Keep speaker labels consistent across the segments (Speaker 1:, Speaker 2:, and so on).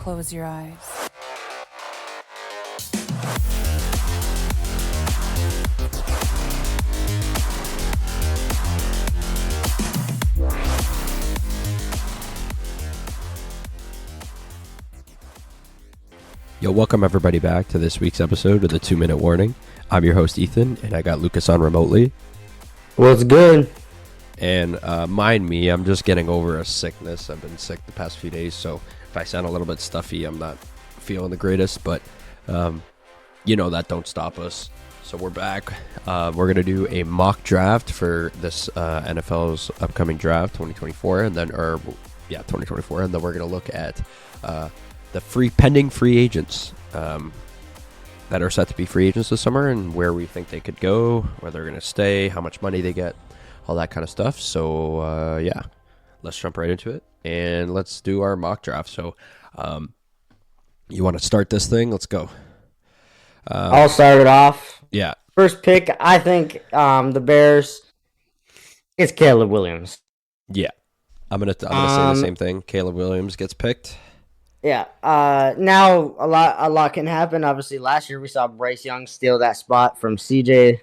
Speaker 1: close your eyes.
Speaker 2: Yo, welcome everybody back to this week's episode of the 2-Minute Warning. I'm your host, Ethan, and I got Lucas on remotely.
Speaker 3: What's good?
Speaker 2: And mind me, I'm just getting over a sickness. I've been sick the past few days, so if I sound a little bit stuffy, I'm not feeling the greatest, but that don't stop us. So we're back. We're going to do a mock draft for this NFL's upcoming draft, 2024, and then 2024, and then we're going to look at the pending free agents that are set to be free agents this summer and where we think they could go, where they're going to stay, how much money they get, all that kind of stuff. So, let's jump right into it and let's do our mock draft. So, you want to start this thing? Let's go.
Speaker 3: I'll start it off.
Speaker 2: Yeah.
Speaker 3: First pick, I think the Bears, it's Caleb Williams.
Speaker 2: Yeah. I'm gonna say the same thing. Caleb Williams gets picked.
Speaker 3: Yeah. Now a lot can happen. Obviously, last year we saw Bryce Young steal that spot from CJ.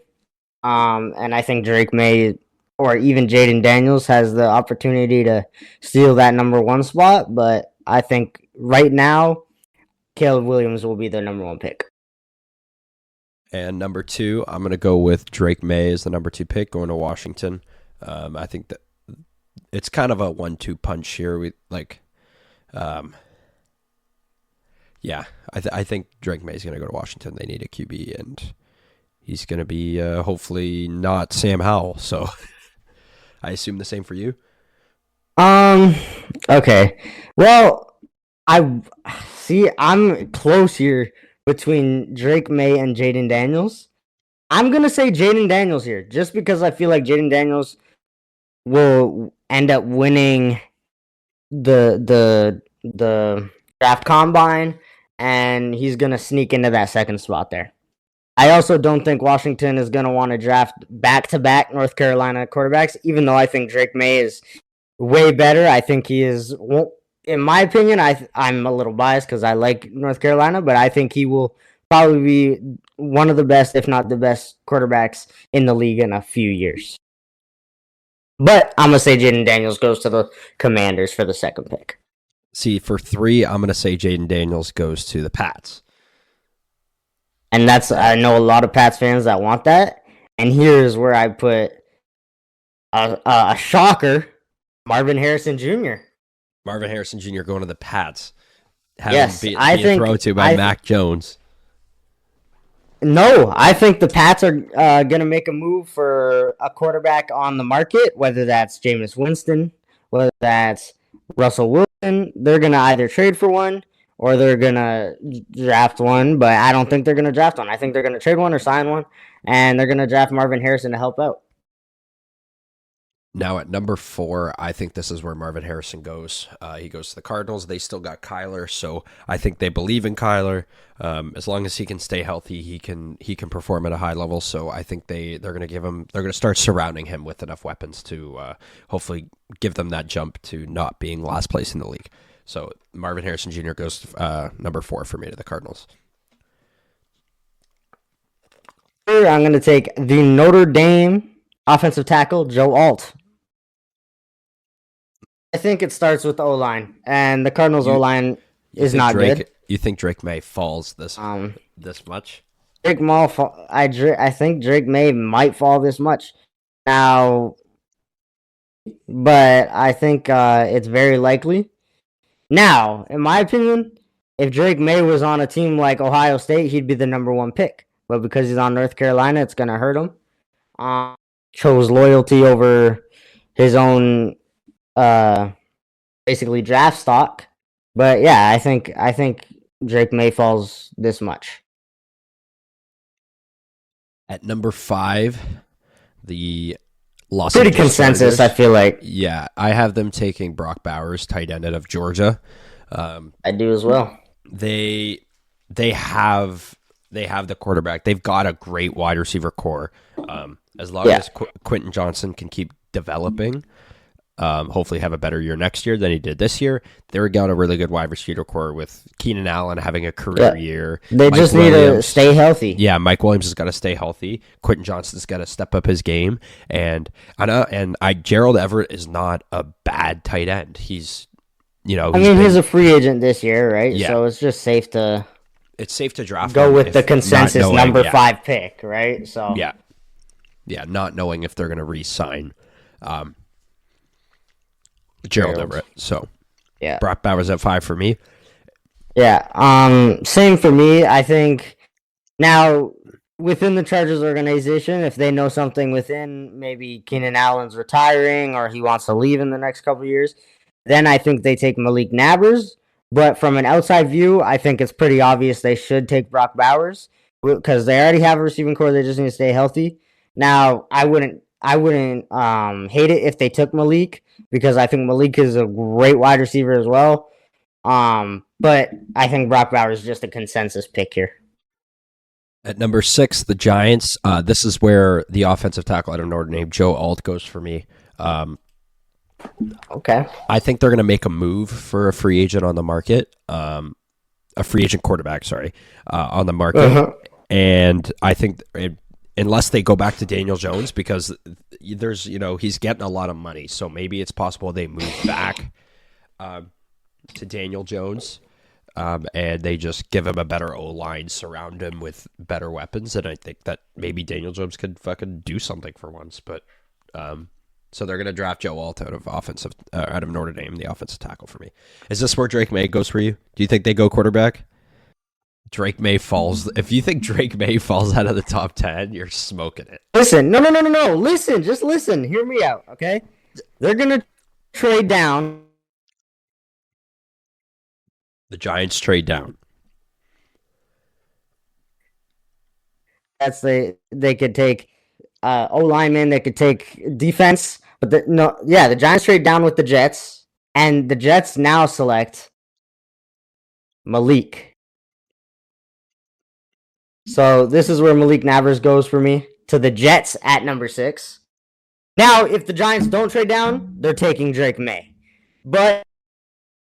Speaker 3: And I think Drake May or even Jaden Daniels has the opportunity to steal that number one spot. But I think right now, Caleb Williams will be the number one pick.
Speaker 2: And number two, I'm gonna go with Drake May as the number 2 pick, going to Washington. I think that it's kind of a 1-2 punch here. I think Drake May is going to go to Washington. They need a QB, and he's going to be hopefully not Sam Howell. So I assume the same for you.
Speaker 3: Okay. Well, I'm close here between Drake May and Jaden Daniels. I'm going to say Jaden Daniels here, just because I feel like Jaden Daniels will end up winning the draft combine, and he's going to sneak into that second spot there. I also don't think Washington is going to want to draft back-to-back North Carolina quarterbacks, even though I think Drake May is way better. I think he is, in my opinion, I'm a little biased because I like North Carolina, but I think he will probably be one of the best, if not the best, quarterbacks in the league in a few years. But I'm going to say Jaden Daniels goes to the Commanders for the second pick.
Speaker 2: See, for 3, I'm going to say Jaden Daniels goes to the Pats.
Speaker 3: And I know a lot of Pats fans that want that. And here's where I put a shocker, Marvin Harrison Jr.
Speaker 2: Marvin Harrison Jr. going to the Pats. Being thrown to by Mac Jones.
Speaker 3: No, I think the Pats are going to make a move for a quarterback on the market, whether that's Jameis Winston, whether that's Russell Wilson. They're going to either trade for one or they're going to draft one, but I don't think they're going to draft one. I think they're going to trade one or sign one, and they're going to draft Marvin Harrison to help out.
Speaker 2: Now at number 4, I think this is where Marvin Harrison goes. He goes to the Cardinals. They still got Kyler, so I think they believe in Kyler. As long as he can stay healthy, he can perform at a high level. So I think they're going to start surrounding him with enough weapons to hopefully give them that jump to not being last place in the league. So Marvin Harrison Jr. goes to, number 4 for me to the Cardinals.
Speaker 3: I'm going to take the Notre Dame offensive tackle, Joe Alt. I think it starts with the O-line, and the Cardinals' O-line is not good.
Speaker 2: You think Drake May falls this much?
Speaker 3: I think Drake May might fall this much now, but I think it's very likely. Now, in my opinion, if Drake May was on a team like Ohio State, he'd be the number 1 pick. But because he's on North Carolina, it's going to hurt him. Chose loyalty over his own basically draft stock. But yeah, I think Drake May falls this much.
Speaker 2: At number 5, the Los
Speaker 3: Pretty
Speaker 2: Angeles
Speaker 3: consensus,
Speaker 2: Chargers.
Speaker 3: I feel like.
Speaker 2: Yeah, I have them taking Brock Bowers, tight end out of Georgia.
Speaker 3: I do as well.
Speaker 2: They have the quarterback. They've got a great wide receiver core. As long as Quentin Johnson can keep developing, hopefully have a better year next year than he did this year. They're got a really good wide receiver core with Keenan Allen having a career year.
Speaker 3: They
Speaker 2: Mike
Speaker 3: just
Speaker 2: Williams,
Speaker 3: need to stay healthy.
Speaker 2: Yeah, Mike Williams has got to stay healthy. Quentin Johnston's got to step up his game, and Gerald Everett is not a bad tight end. He's he's
Speaker 3: a free agent this year, right?
Speaker 2: Yeah.
Speaker 3: So it's just safe to
Speaker 2: draft.
Speaker 3: Go with the consensus number 5 pick, right? So
Speaker 2: yeah, not knowing if they're going to re-sign Gerald Everett. So
Speaker 3: yeah,
Speaker 2: Brock Bowers at 5 for me.
Speaker 3: Yeah, same for me. I think now within the Chargers organization, if they know something within maybe Keenan Allen's retiring or he wants to leave in the next couple of years, then I think they take Malik Nabers. But from an outside view, I think it's pretty obvious they should take Brock Bowers because they already have a receiving core. They just need to stay healthy. Now, I wouldn't hate it if they took Malik because I think Malik is a great wide receiver as well. But I think Brock Bowers is just a consensus pick here.
Speaker 2: At number 6, the Giants. This is where the offensive tackle out of Notre Dame, Joe Alt, goes for me.
Speaker 3: Okay.
Speaker 2: I think they're going to make a move for a free agent on the market. A free agent quarterback, on the market.
Speaker 3: Uh-huh.
Speaker 2: And I think unless they go back to Daniel Jones, because there's, he's getting a lot of money. So maybe it's possible they move back to Daniel Jones. And they just give him a better O-line, surround him with better weapons. And I think that maybe Daniel Jones could fucking do something for once. But so they're going to draft Joe Alt out of Notre Dame, the offensive tackle for me. Is this where Drake May goes for you? Do you think they go quarterback? Drake May falls. If you think Drake May falls out of the top 10, you're smoking it.
Speaker 3: Listen, no. Listen, just listen. Hear me out, okay? They're going to trade down.
Speaker 2: The Giants trade down.
Speaker 3: They could take O-lineman. They could take defense. But the Giants trade down with the Jets. And the Jets now select Malik. So this is where Malik Nabers goes for me to the Jets at number 6. Now, if the Giants don't trade down, they're taking Drake May. But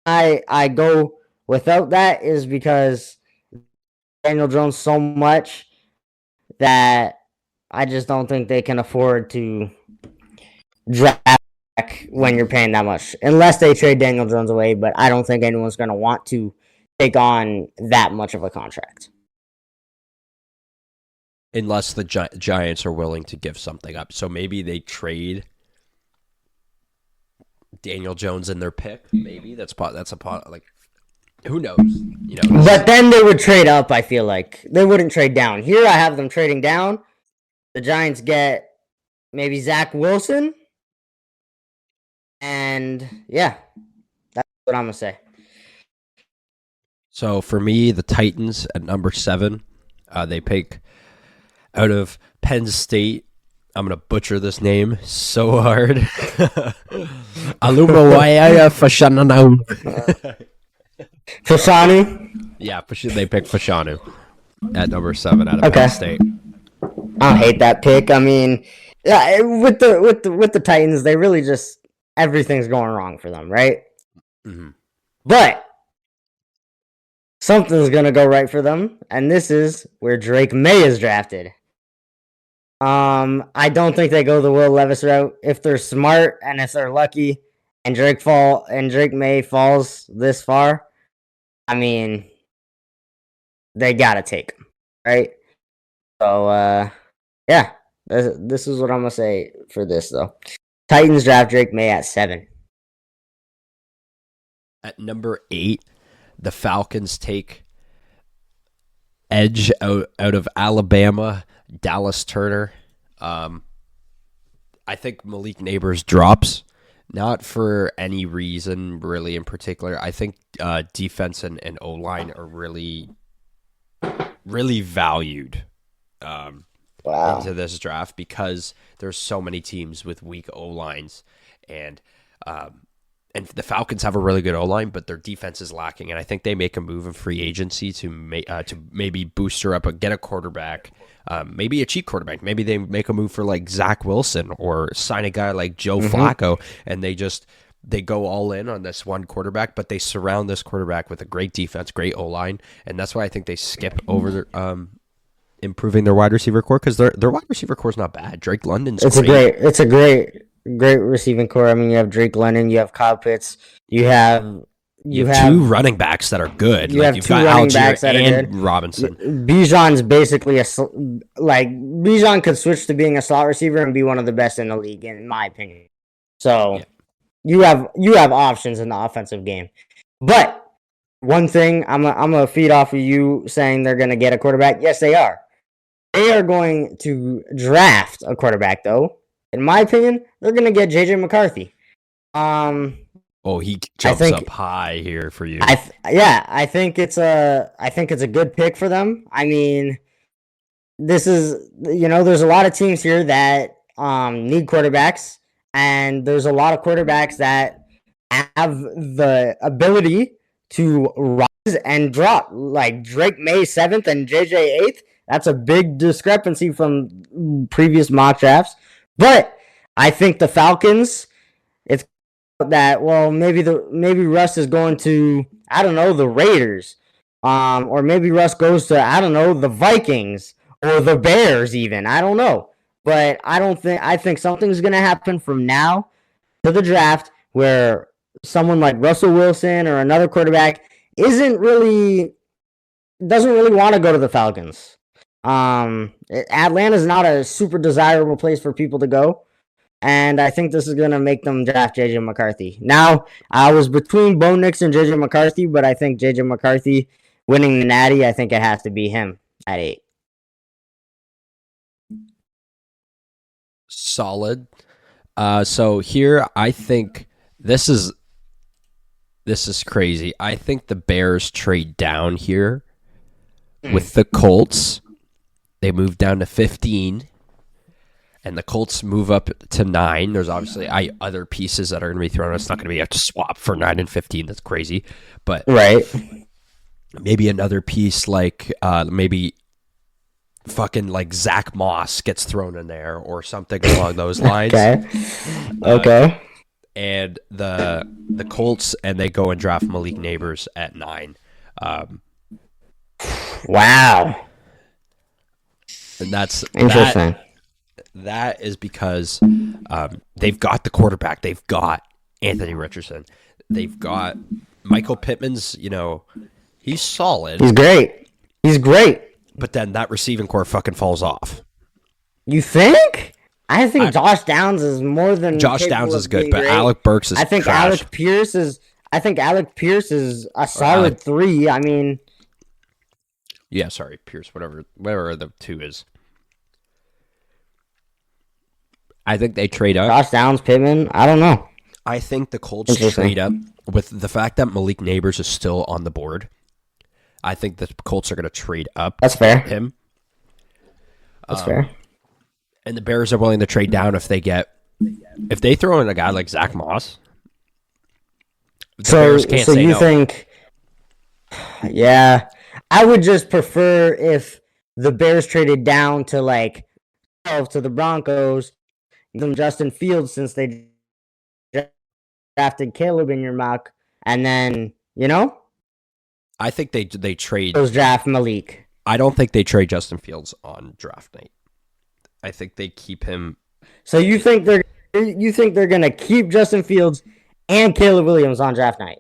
Speaker 3: I go without that is because Daniel Jones so much that I just don't think they can afford to draft back when you're paying that much. Unless they trade Daniel Jones away, but I don't think anyone's going to want to take on that much of a contract.
Speaker 2: Unless the Giants are willing to give something up. So maybe they trade Daniel Jones in their pick. Maybe that's a pot. Like, who knows?
Speaker 3: But then they would trade up. I feel like they wouldn't trade down. Here, I have them trading down. The Giants get maybe Zach Wilson, and yeah, that's what I'm gonna say.
Speaker 2: So for me, the Titans at number 7, they pick out of Penn State. I'm going to butcher this name so hard. Alumawaya Fashanu.
Speaker 3: Fashanu?
Speaker 2: Yeah, they pick Fashanu at number 7 out of Penn State.
Speaker 3: I don't hate that pick. I mean, yeah, with the Titans, they really just everything's going wrong for them, right?
Speaker 2: Mm-hmm.
Speaker 3: But something's gonna go right for them, and this is where Drake May is drafted. I don't think they go the Will Levis route. If they're smart and if they're lucky, and Drake May falls this far, I mean, they gotta take him, right? So, yeah, this is what I'm gonna say for this though. Titans draft Drake May at 7.
Speaker 2: At number 8, the Falcons take edge out of Alabama, Dallas Turner. I think Malik Nabers drops, not for any reason really in particular. I think defense and O-line are really, really valued into this draft because there's so many teams with weak O-lines, and and the Falcons have a really good O-line, but their defense is lacking. And I think they make a move in free agency to maybe booster up, get a quarterback, maybe a cheap quarterback. Maybe they make a move for like Zach Wilson or sign a guy like Joe Flacco, and they go all in on this one quarterback, but they surround this quarterback with a great defense, great O-line, and that's why I think they skip over their, improving their wide receiver core, because their wide receiver core is not bad. Drake London's great.
Speaker 3: It's a great receiving core. I mean, you have Drake London, you have Kyle Pitts, you have
Speaker 2: two running backs that are good.
Speaker 3: You have
Speaker 2: you've
Speaker 3: two
Speaker 2: got
Speaker 3: running
Speaker 2: Algier
Speaker 3: backs that are
Speaker 2: and
Speaker 3: good.
Speaker 2: Robinson.
Speaker 3: Bijan's basically Bijan could switch to being a slot receiver and be one of the best in the league, in my opinion. So you have options in the offensive game. But one thing, I'm gonna feed off of you saying they're gonna get a quarterback. Yes, they are. They are going to draft a quarterback, though. In my opinion, they're going to get JJ McCarthy.
Speaker 2: He jumps up high here for you.
Speaker 3: I think it's a good pick for them. I mean, this is, there's a lot of teams here that need quarterbacks, and there's a lot of quarterbacks that have the ability to rise and drop, like Drake May 7th and JJ 8th. That's a big discrepancy from previous mock drafts. But I think the Falcons, it's that, well, maybe Russ is going to, I don't know, the Raiders. Or maybe Russ goes to, I don't know, the Vikings or the Bears even. I don't know. But I think something's going to happen from now to the draft where someone like Russell Wilson or another quarterback doesn't really want to go to the Falcons. Atlanta's not a super desirable place for people to go, and I think this is going to make them draft JJ McCarthy. Now, I was between Bo Nix and JJ McCarthy, but I think JJ McCarthy winning the Natty, I think it has to be him at 8.
Speaker 2: Solid. So here, I think this is crazy. I think the Bears trade down here with the Colts. They move down to 15, and the Colts move up to 9. There's obviously other pieces that are going to be thrown. It's not going to be a swap for 9 and 15. That's crazy. But maybe another piece like maybe fucking like Zach Moss gets thrown in there or something along those lines.
Speaker 3: Okay.
Speaker 2: And the Colts, and they go and draft Malik Neighbors at 9.
Speaker 3: Wow.
Speaker 2: And that's
Speaker 3: interesting.
Speaker 2: That is because they've got the quarterback. They've got Anthony Richardson. They've got Michael Pittman's, he's solid.
Speaker 3: He's great.
Speaker 2: But then that receiving core fucking falls off.
Speaker 3: You think? I think Josh Downs is more than
Speaker 2: Josh Downs is good, but
Speaker 3: great.
Speaker 2: Alec Burks is trash.
Speaker 3: Alec Pierce is a solid 3. I mean,
Speaker 2: yeah, sorry, Pierce, whatever the 2 is. I think they trade up.
Speaker 3: Josh Downs, Pittman, I don't know.
Speaker 2: I think the Colts trade up with the fact that Malik Neighbors is still on the board. I think the Colts are going to trade up.
Speaker 3: That's fair.
Speaker 2: Him.
Speaker 3: That's fair.
Speaker 2: And the Bears are willing to trade down if they throw in a guy like Zach Moss. The Bears can't say
Speaker 3: you
Speaker 2: no.
Speaker 3: think? Yeah, I would just prefer if the Bears traded down to like 12 to the Broncos, give them Justin Fields since they drafted Caleb in your mock, and then
Speaker 2: I think they trade.
Speaker 3: Those draft Malik.
Speaker 2: I don't think they trade Justin Fields on draft night. I think they keep him.
Speaker 3: So you think they're gonna keep Justin Fields and Caleb Williams on draft night?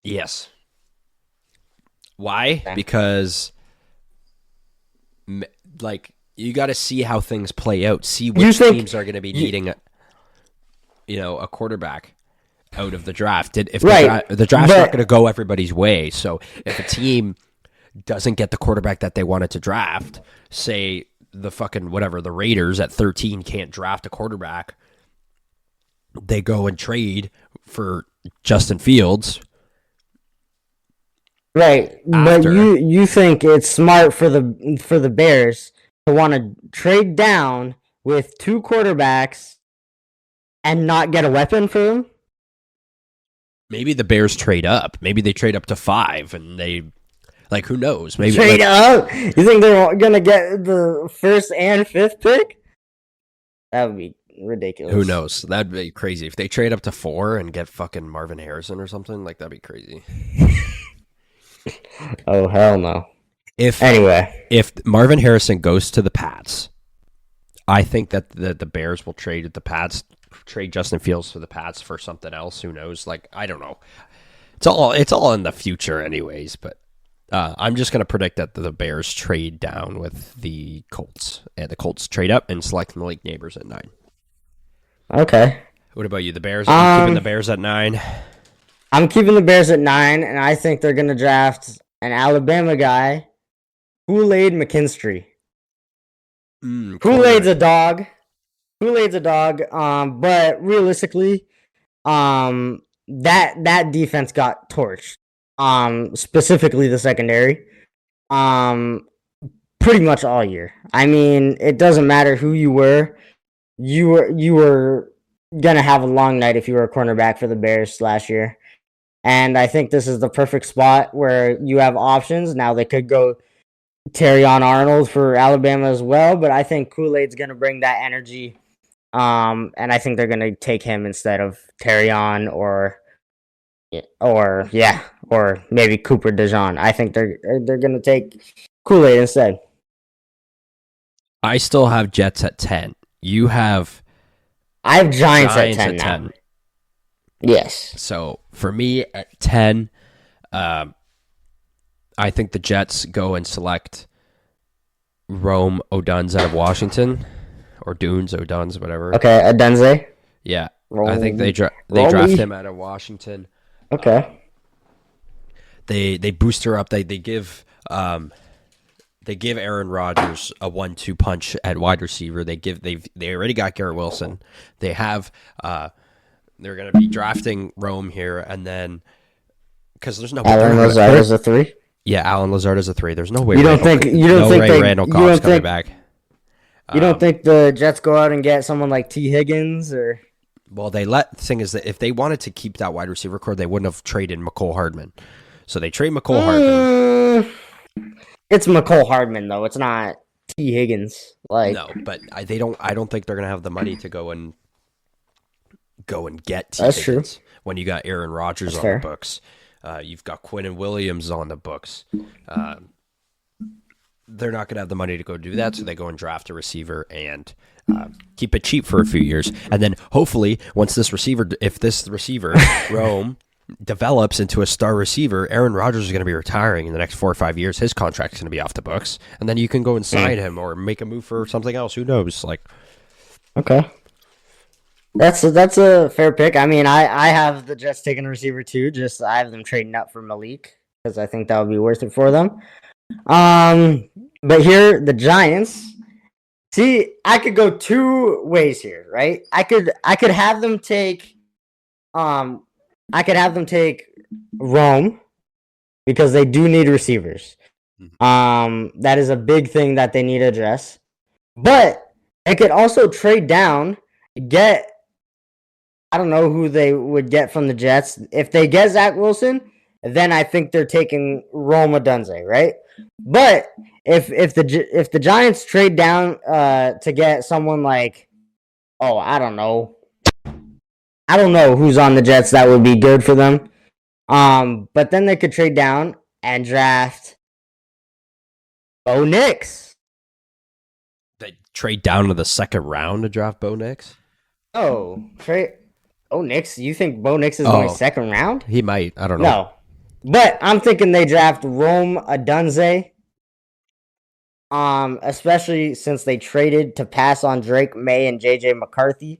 Speaker 2: Yes. Why? Okay. Because you got to see how things play out. See which teams are going to be needing a quarterback out of the draft. The draft's not going to go everybody's way. So if a team doesn't get the quarterback that they wanted to draft, say the Raiders at 13 can't draft a quarterback, they go and trade for Justin Fields.
Speaker 3: Right, but you think it's smart for the Bears to want to trade down with 2 quarterbacks and not get a weapon for them?
Speaker 2: Maybe the Bears trade up. Maybe they trade up to 5, and they like who knows? Maybe
Speaker 3: Trade up. You think they're gonna get the 1st and 5th pick? That would be ridiculous.
Speaker 2: Who knows? That'd be crazy if they trade up to 4 and get fucking Marvin Harrison or something. Like that'd be crazy.
Speaker 3: Oh hell no.
Speaker 2: If Marvin Harrison goes to the Pats, I think that the Bears will trade Justin Fields to the Pats for something else. Who knows? Like I don't know. It's all in the future, anyways. But I'm just gonna predict that the Bears trade down with the Colts, and the Colts trade up and select Malik Neighbors at 9.
Speaker 3: Okay.
Speaker 2: What about you? The Bears? Are you keeping the Bears at 9?
Speaker 3: I'm keeping the Bears at 9, and I think they're gonna draft an Alabama guy, Kool-Aid McKinstry. Kool-Aid's a dog. But realistically, that defense got torched. Specifically the secondary. Pretty much all year. I mean, it doesn't matter who you were. You were gonna have a long night if you were a cornerback for the Bears last year. And I think this is the perfect spot where you have options. Now they could go Terrion Arnold for Alabama as well, but I think Kool-Aid's going to bring that energy, and I think they're going to take him instead of Terrion or maybe Cooper DeJean. I think they're going to take Kool-Aid instead.
Speaker 2: I still have Jets at 10. You have...
Speaker 3: I have Giants at 10 now. 10. Yes.
Speaker 2: So for me at 10, I think the Jets go and select Rome Odunze out of Washington, or Dunes, Odunze, whatever.
Speaker 3: Okay, Odunze.
Speaker 2: Yeah, I think they draft him out of Washington.
Speaker 3: Okay.
Speaker 2: They boost her up. They give Aaron Rodgers a 1-2 punch at wide receiver. They already got Garrett Wilson. They have they're going to be drafting Rome here, and then because there's no
Speaker 3: Allen Lazard is a 3.
Speaker 2: Yeah, Allen Lazard is a 3. There's no way.
Speaker 3: Randall
Speaker 2: Cobb's coming back.
Speaker 3: You don't think the Jets go out and get someone like T. Higgins or?
Speaker 2: Well, the thing is that if they wanted to keep that wide receiver core, they wouldn't have traded McCole Hardman. So they trade McCole Hardman.
Speaker 3: It's McCole Hardman though. It's not T. Higgins.
Speaker 2: No, but I don't think they're gonna have the money to go and get T.
Speaker 3: That's
Speaker 2: Higgins
Speaker 3: true.
Speaker 2: When you got Aaron Rodgers on the books. You've got Quinnen Williams on the books. They're not going to have the money to go do that, so they go and draft a receiver and keep it cheap for a few years. And then hopefully, if this receiver, Rome, develops into a star receiver, Aaron Rodgers is going to be retiring in the next 4 or 5 years. His contract's going to be off the books. And then you can go and sign him or make a move for something else. Who knows?
Speaker 3: Okay. That's a fair pick. I mean, I have the Jets taking a receiver too. Just I have them trading up for Malik because I think that would be worth it for them. But here the Giants. See, I could go 2 ways here, right? I could have them take, Rome because they do need receivers. That is a big thing that they need to address. But they could also trade down, get. I don't know who they would get from the Jets. If they get Zach Wilson, then I think they're taking Rome Odunze, right? But if the Giants trade down to get someone like, I don't know who's on the Jets that would be good for them. But then they could trade down and draft Bo Nix.
Speaker 2: They trade down to the 2nd round to draft Bo Nix?
Speaker 3: Bo Nix? You think Bo Nix is going 2nd round?
Speaker 2: He might. I don't know.
Speaker 3: No. But I'm thinking they draft Rome Odunze. Especially since they traded to pass on Drake May and JJ McCarthy.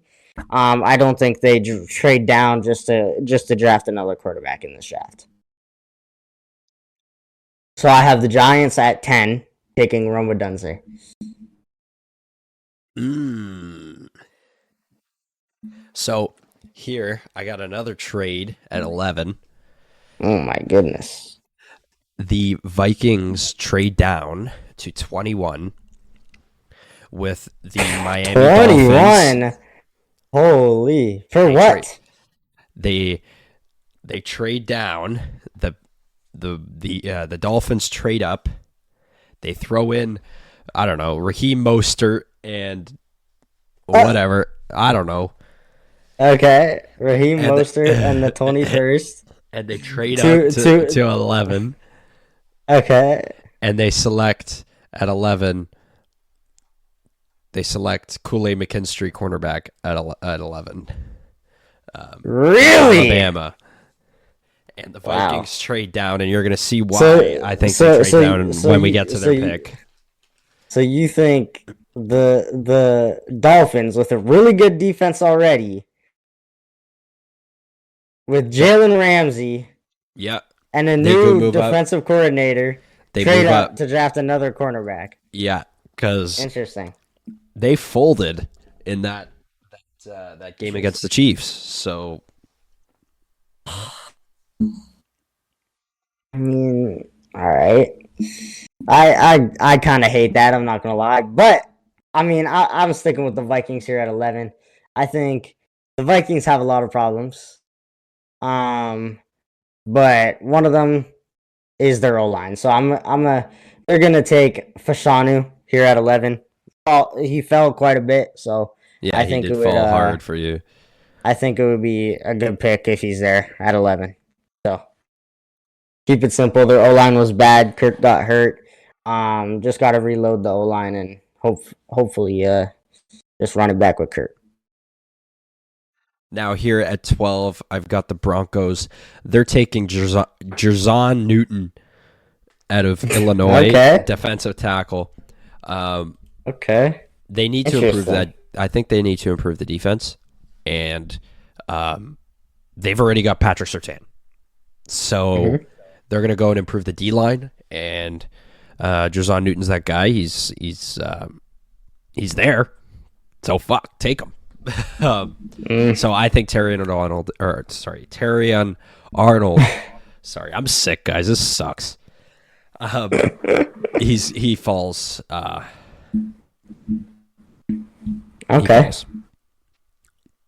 Speaker 3: I don't think they trade down just to draft another quarterback in this draft. So I have the Giants at 10, taking Rome Odunze.
Speaker 2: So here I got another trade at 11.
Speaker 3: Oh my goodness.
Speaker 2: The Vikings trade down to 21 with the Miami 21.
Speaker 3: Dolphins. Holy. For what?
Speaker 2: They trade down. The Dolphins trade up. They throw in, I don't know, Raheem Mostert and whatever. I don't know.
Speaker 3: Okay, Raheem Mostert and the 21st.
Speaker 2: And they trade up to 11.
Speaker 3: Okay.
Speaker 2: And they select at 11. They select Kool-Aid McKinstry, cornerback, at 11.
Speaker 3: Really?
Speaker 2: Alabama. And the Vikings trade down, and you're going to see why I think they trade down when we get to their pick.
Speaker 3: So you think the Dolphins, with a really good defense already, with Jalen Ramsey, and a new defensive coordinator, trade up to draft another cornerback?
Speaker 2: Yeah, because
Speaker 3: interesting.
Speaker 2: They folded in that game against the Chiefs. So,
Speaker 3: I mean, all right. I kind of hate that. I'm not gonna lie, but I mean, I'm sticking with the Vikings here at 11. I think the Vikings have a lot of problems. But one of them is their O-line. So they're gonna take Fashanu here at 11. He fell quite a bit, so
Speaker 2: yeah, I think he did fall hard for you.
Speaker 3: I think it would be a good pick if he's there at 11. So keep it simple. Their O-line was bad. Kirk got hurt. Just got to reload the O-line and hopefully just run it back with Kirk.
Speaker 2: Now here at 12, I've got the Broncos. They're taking Jerzon Newton out of Illinois, defensive tackle.
Speaker 3: Okay.
Speaker 2: They need to improve that. I think they need to improve the defense, and they've already got Patrick Surtain. So they're going to go and improve the D-line, and Jerzon Newton's that guy. He's there. So take him. So I think Terrion Arnold. Sorry, I'm sick, guys. This sucks. He falls.
Speaker 3: Okay.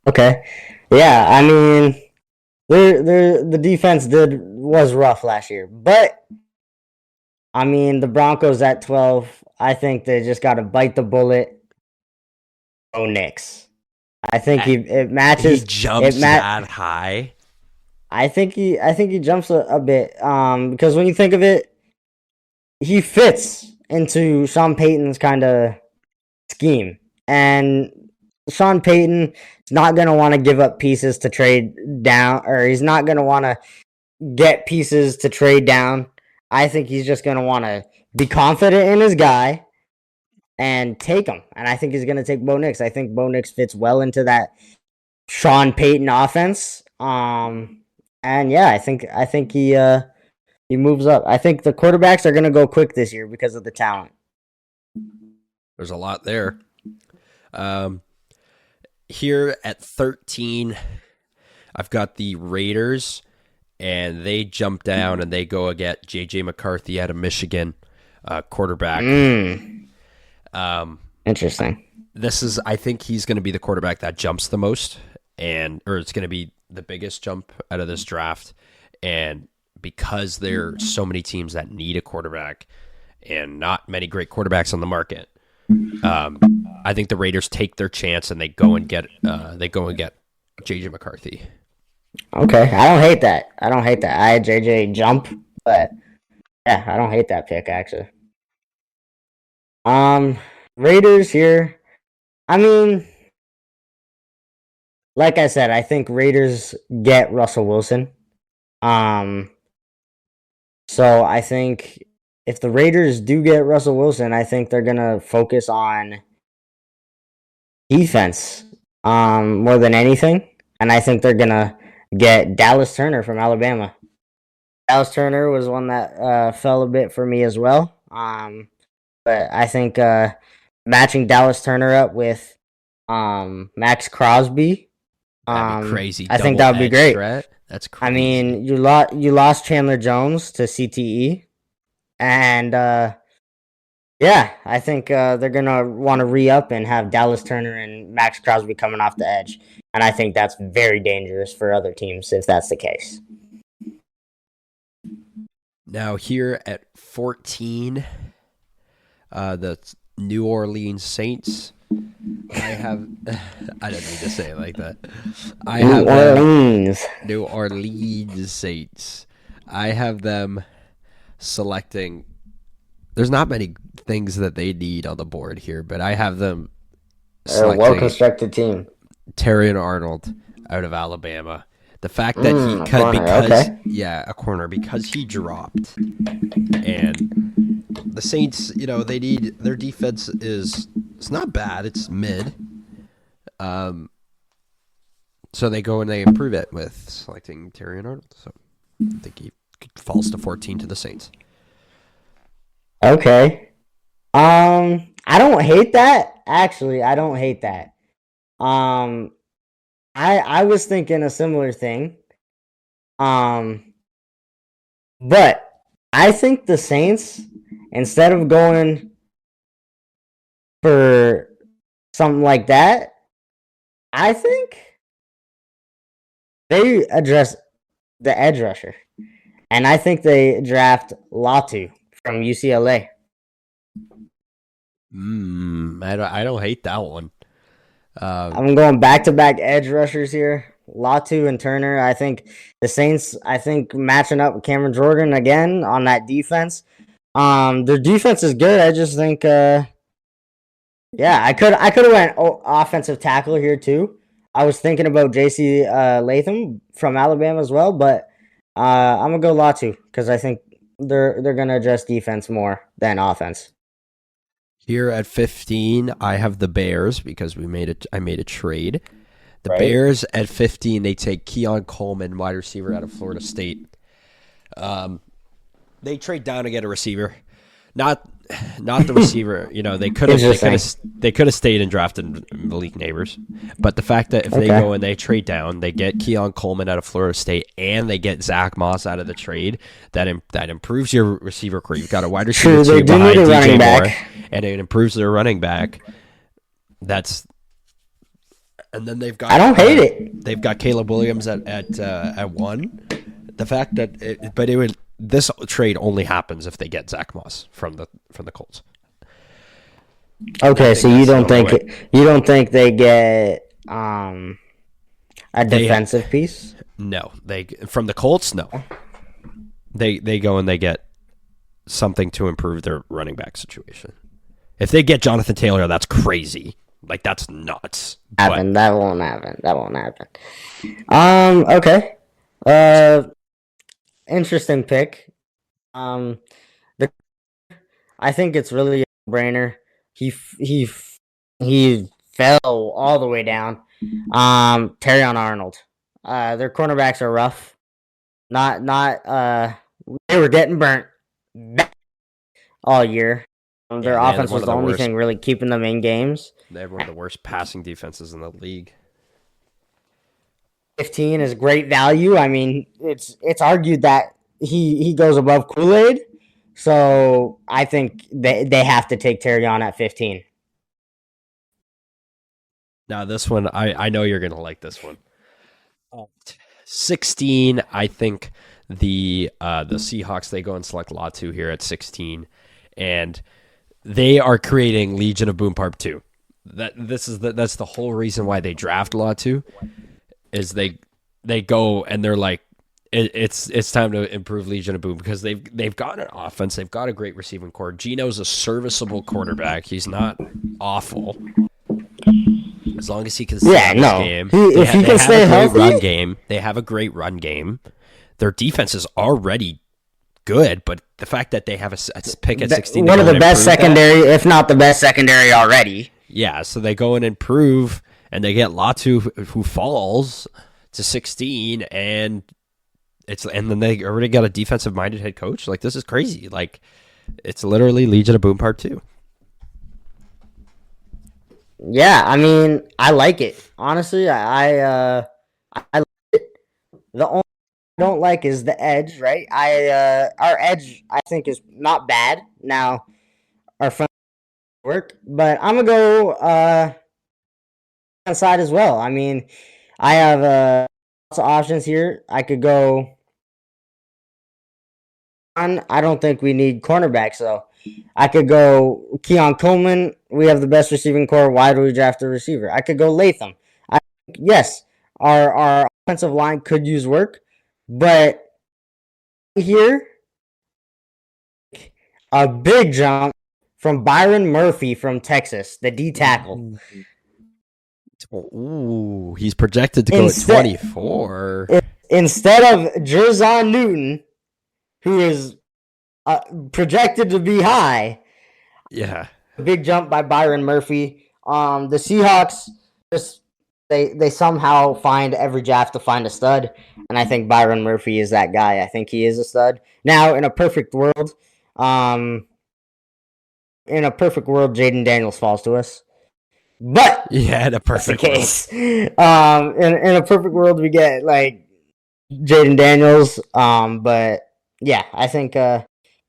Speaker 3: Okay. Yeah, I mean, the defense was rough last year, but I mean, the Broncos at 12. I think they just got to bite the bullet. Go Knicks. I think it matches.
Speaker 2: He jumps that high.
Speaker 3: I think he jumps a bit. Because when you think of it, he fits into Sean Payton's kind of scheme. And Sean Payton is not going to want to give up pieces to trade down, or he's not going to want to get pieces to trade down. I think he's just going to want to be confident in his guy and take him. And I think he's going to take Bo Nix. I think Bo Nix fits well into that Sean Payton offense. And yeah, I think he moves up. I think the quarterbacks are going to go quick this year because of the talent.
Speaker 2: There's a lot there. Here at 13, I've got the Raiders, and they jump down and they go get J.J. McCarthy out of Michigan, quarterback.
Speaker 3: Interesting.
Speaker 2: I think he's going to be the quarterback that jumps the most, or it's going to be the biggest jump out of this draft. And because there are so many teams that need a quarterback and not many great quarterbacks on the market, I think the Raiders take their chance and they go and get JJ McCarthy.
Speaker 3: Okay, I don't hate that. I had JJ jump, but yeah, I don't hate that pick actually. Raiders here. I mean, like I said, I think Raiders get Russell Wilson. So I think if the Raiders do get Russell Wilson, I think they're going to focus on defense more than anything. And I think they're going to get Dallas Turner from Alabama. Dallas Turner was one that fell a bit for me as well. But I think matching Dallas Turner up with Max Crosby,
Speaker 2: that'd be crazy.
Speaker 3: I think that would be great.
Speaker 2: Threat? That's crazy.
Speaker 3: I mean, you lost Chandler Jones to CTE. And, yeah, I think they're going to want to re-up and have Dallas Turner and Max Crosby coming off the edge. And I think that's very dangerous for other teams if that's the case.
Speaker 2: Now here at 14, the New Orleans Saints. I have. I don't need to say it like that. I
Speaker 3: New
Speaker 2: have them.
Speaker 3: Orleans.
Speaker 2: New Orleans Saints. I have them selecting. There's not many things that they need on the board here, but I have them
Speaker 3: A well
Speaker 2: selecting
Speaker 3: constructed team.
Speaker 2: Terrion Arnold out of Alabama. The fact that he
Speaker 3: A
Speaker 2: cut
Speaker 3: corner,
Speaker 2: because
Speaker 3: okay.
Speaker 2: a corner because he dropped, and the Saints, they need their defense is it's not bad, it's mid. So they go and they improve it with selecting Terrion Arnold. So I think he falls to 14 to the Saints.
Speaker 3: Okay. I don't hate that. Actually, I don't hate that. Um, I was thinking a similar thing. Um, but I think the Saints, instead of going for something like that, I think they address the edge rusher. And I think they draft Latu from UCLA.
Speaker 2: I don't hate that one.
Speaker 3: I'm going back to back edge rushers here. Latu and Turner. I think the Saints, matching up with Cameron Jordan again on that defense. Their defense is good. I just think I could have went offensive tackle here too. I was thinking about JC Latham from Alabama as well, but I'm gonna go Latu because I think they're gonna address defense more than offense.
Speaker 2: Here at 15, I have the Bears because I made a trade. The
Speaker 3: Right.
Speaker 2: Bears at 15, they take Keon Coleman, wide receiver out of Florida State. They trade down to get a receiver, not the receiver. They could have stayed and drafted Malik Neighbors, but the fact that if they go and they trade down, they get Keon Coleman out of Florida State and they get Zach Moss out of the trade, that improves your receiver core. You've got a wide receiver
Speaker 3: True, they do
Speaker 2: behind
Speaker 3: need a
Speaker 2: DJ
Speaker 3: running
Speaker 2: Moore,
Speaker 3: back.
Speaker 2: and it improves their running back. And then they've got.
Speaker 3: I don't hate it.
Speaker 2: They've got Caleb Williams at 1. The fact that this trade only happens if they get Zach Moss from the Colts.
Speaker 3: Okay, so
Speaker 2: you don't
Speaker 3: think they get a defensive piece?
Speaker 2: No, from the Colts. No, they go and they get something to improve their running back situation. If they get Jonathan Taylor, that's crazy. Like, that's nuts.
Speaker 3: That won't happen. Okay. Interesting pick. I think it's really a brainer. He fell all the way down. Terrion Arnold. Their cornerbacks are rough. They were getting burnt all year. Their offense was the only thing really keeping them in games.
Speaker 2: They have one of the worst passing defenses in the league.
Speaker 3: 15 is great value. I mean, it's argued that he goes above Kool-Aid. So I think they have to take Terrion at 15.
Speaker 2: Now this one, I know you're gonna like this one. 16, I think the Seahawks, they go and select Latu here at 16, and they are creating Legion of Boom Part 2. That's the whole reason why they draft Latu, is they go and they're like, it's time to improve Legion of Boom, because they've got an offense, they've got a great receiving core. Geno's a serviceable quarterback. He's not awful. As long as he can stay in the game.
Speaker 3: If he can stay healthy,
Speaker 2: they have a great run game. Their defense is already good, but the fact that they have a pick at 16,
Speaker 3: one of the best secondary, if not the best secondary already.
Speaker 2: Yeah, so they go and improve, and they get Latu, who falls to 16, and then they already got a defensive-minded head coach. Like, this is crazy. Like, it's literally Legion of Boom Part 2.
Speaker 3: Yeah, I mean, I like it. Honestly, I like it. The only thing I don't like is the edge, right? Our edge, I think, is not bad. Now, our front work, but I'm gonna go side as well. I mean, I have lots of options here. I could go I don't think we need cornerbacks though. I could go Keon Coleman. We have the best receiving core. Why do we draft a receiver? I could go Latham. Yes, our offensive line could use work, but here a big jump from Byron Murphy from Texas, the D tackle.
Speaker 2: Ooh, he's projected to go at 24.
Speaker 3: Instead of Jerzon Newton, who is projected to be high.
Speaker 2: Yeah.
Speaker 3: Big jump by Byron Murphy. The Seahawks just they somehow find every draft to find a stud, and I think Byron Murphy is that guy. I think he is a stud. Now, in a perfect world, Jaden Daniels falls to us. But
Speaker 2: yeah, in a perfect
Speaker 3: case. In a perfect world, we get like Jaden Daniels. But yeah, I think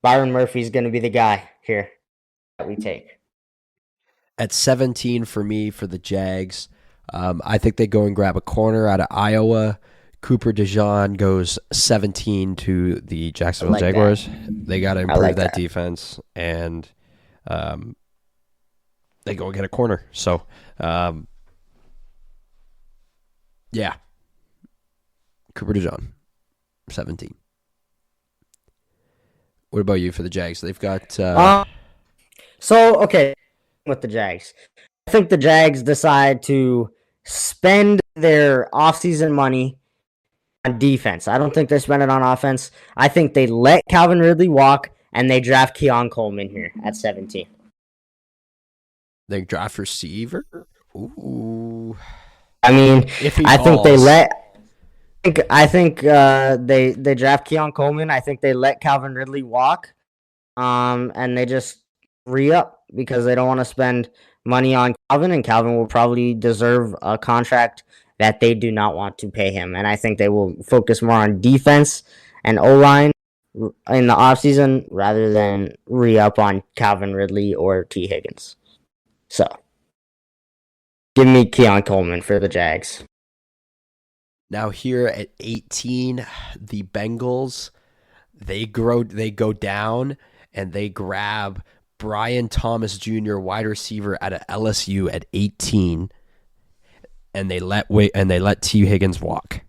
Speaker 3: Byron Murphy is going to be the guy here that we take.
Speaker 2: At 17 for me for the Jags, I think they go and grab a corner out of Iowa. Cooper DeJean goes 17 to the Jacksonville Jaguars. That. They got to improve that defense, and they go and get a corner. So, yeah. Cooper DeJean, 17. What about you for the Jags? They've got...
Speaker 3: okay, with the Jags. I think the Jags decide to spend their offseason money on defense. I don't think they spend it on offense. I think they let Calvin Ridley walk, and they draft Keon Coleman here at 17.
Speaker 2: They draft receiver? Ooh.
Speaker 3: I mean, think they let... I think they draft Keon Coleman. I think they let Calvin Ridley walk, and they just re-up because they don't want to spend money on Calvin, and Calvin will probably deserve a contract that they do not want to pay him. And I think they will focus more on defense and O-line in the offseason rather than re-up on Calvin Ridley or T. Higgins. So, give me Keon Coleman for the Jags.
Speaker 2: Now here at 18, the Bengals, they go down and they grab Brian Thomas Jr., wide receiver out of LSU at 18, and they let T. Higgins walk,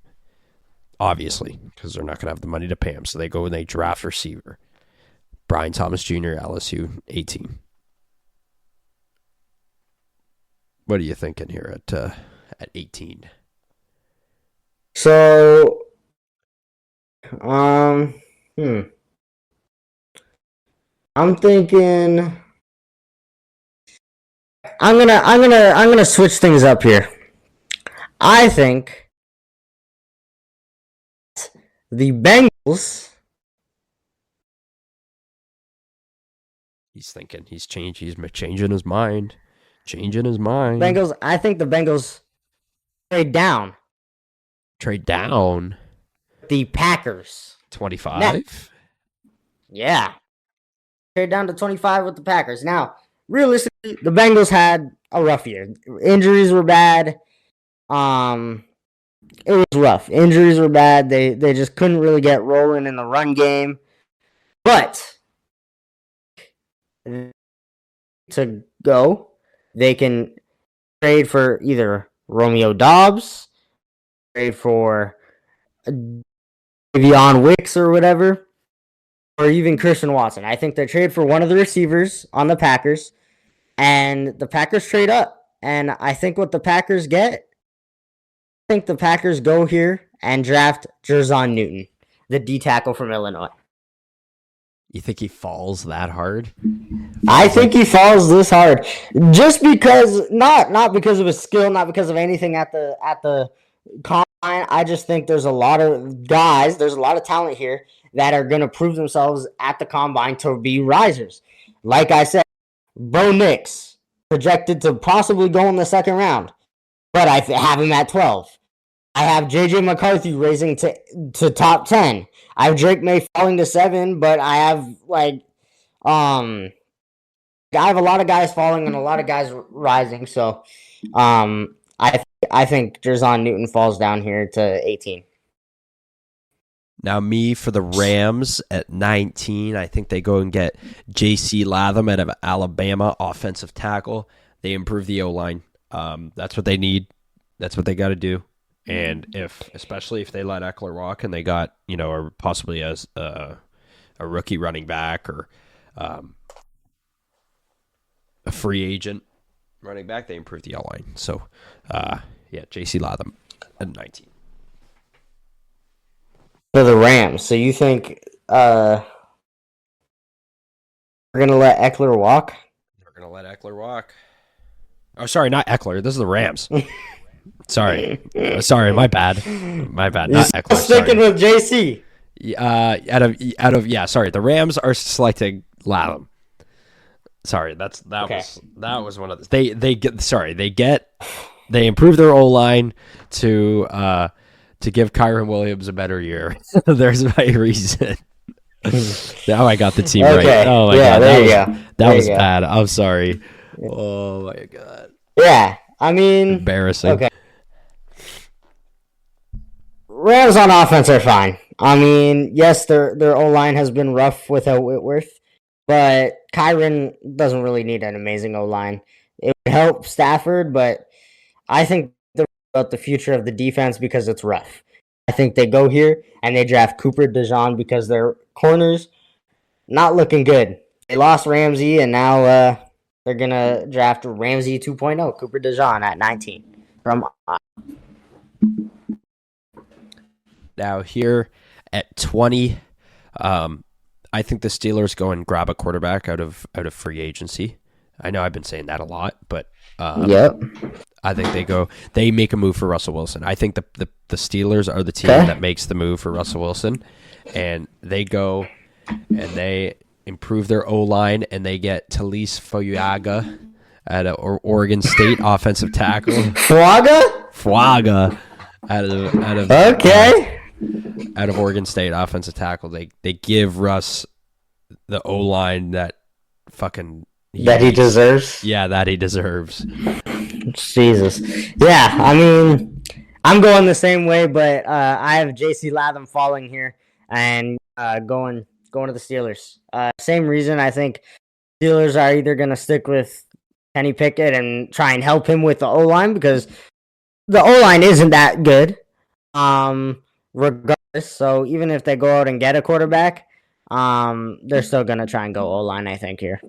Speaker 2: obviously, because they're not going to have the money to pay him. So they go and they draft receiver. Brian Thomas Jr., LSU, 18. What are you thinking here at 18?
Speaker 3: So, I'm thinking I'm gonna switch things up here. I think the Bengals.
Speaker 2: He's thinking. He's changing his mind.
Speaker 3: Bengals. I think the Bengals trade down. The Packers.
Speaker 2: 25?
Speaker 3: Yeah. Trade down to 25 with the Packers. Now, realistically, the Bengals had a rough year. Injuries were bad. It was rough. Injuries were bad. They just couldn't really get rolling in the run game. But to go, they can trade for either Romeo Doubs, trade for Davion Wicks or whatever, or even Christian Watson. I think they trade for one of the receivers on the Packers, and the Packers trade up. And I think what the Packers get, I think the Packers go here and draft Jerzon Newton, the D tackle from Illinois.
Speaker 2: You think he falls that hard?
Speaker 3: I think he falls this hard, just because not because of his skill, not because of anything at the combine. I just think there's a lot of guys, there's a lot of talent here that are going to prove themselves at the combine to be risers. Like I said, Bo Nix projected to possibly go in the second round, but I have him at 12. I have J.J. McCarthy raising to top 10. I have Drake May falling to 7, but I have I have a lot of guys falling and a lot of guys rising. So, I think Jerzon Newton falls down here to 18.
Speaker 2: Now, me for the Rams at 19, I think they go and get J.C. Latham out of Alabama, offensive tackle. They improve the O-line. That's what they need. That's what they got to do. And especially if they let Eckler walk and they got, or possibly as a rookie running back or a free agent running back, they improve the O-line. So, J.C. Latham at 19.
Speaker 3: For the Rams. So you think we're going to let Eckler walk?
Speaker 2: We're going to let Eckler walk. Oh, sorry, not Eckler. This is the Rams. Sorry, my bad. Not Eckler.
Speaker 3: Sticking with JC.
Speaker 2: Sorry, the Rams are selecting Latham. Sorry, that was one of the they improve their O-line to give Kyren Williams a better year. There's my reason. Now I got the team right. Oh my god, that was bad. I'm sorry. Oh my god.
Speaker 3: Yeah, I mean,
Speaker 2: embarrassing.
Speaker 3: Okay. Rams on offense are fine. I mean, yes, their O-line has been rough without Whitworth, but Kyren doesn't really need an amazing O-line. It would help Stafford, but I think they're about the future of the defense because it's rough. I think they go here and they draft Cooper DeJean because their corners not looking good. They lost Ramsey, and now they're going to draft Ramsey 2.0, Cooper DeJean at 19 from
Speaker 2: Now here at 20, I think the Steelers go and grab a quarterback out of free agency. I know I've been saying that a lot, but I think they make a move for Russell Wilson. I think the Steelers are the team that makes the move for Russell Wilson, and they go and they improve their O-line and they get Talise Fuaga at Oregon State offensive tackle. Fuaga out of Oregon State offensive tackle. They give Russ the O-line that he
Speaker 3: deserves.
Speaker 2: Yeah, that he deserves.
Speaker 3: Jesus. Yeah, I mean, I'm going the same way, but I have J.C. Latham falling here and going to the Steelers. Same reason. I think Steelers are either going to stick with Kenny Pickett and try and help him with the O-line because the O-line isn't that good. Regardless, so even if they go out and get a quarterback, they're still going to try and go O-line, I think, here.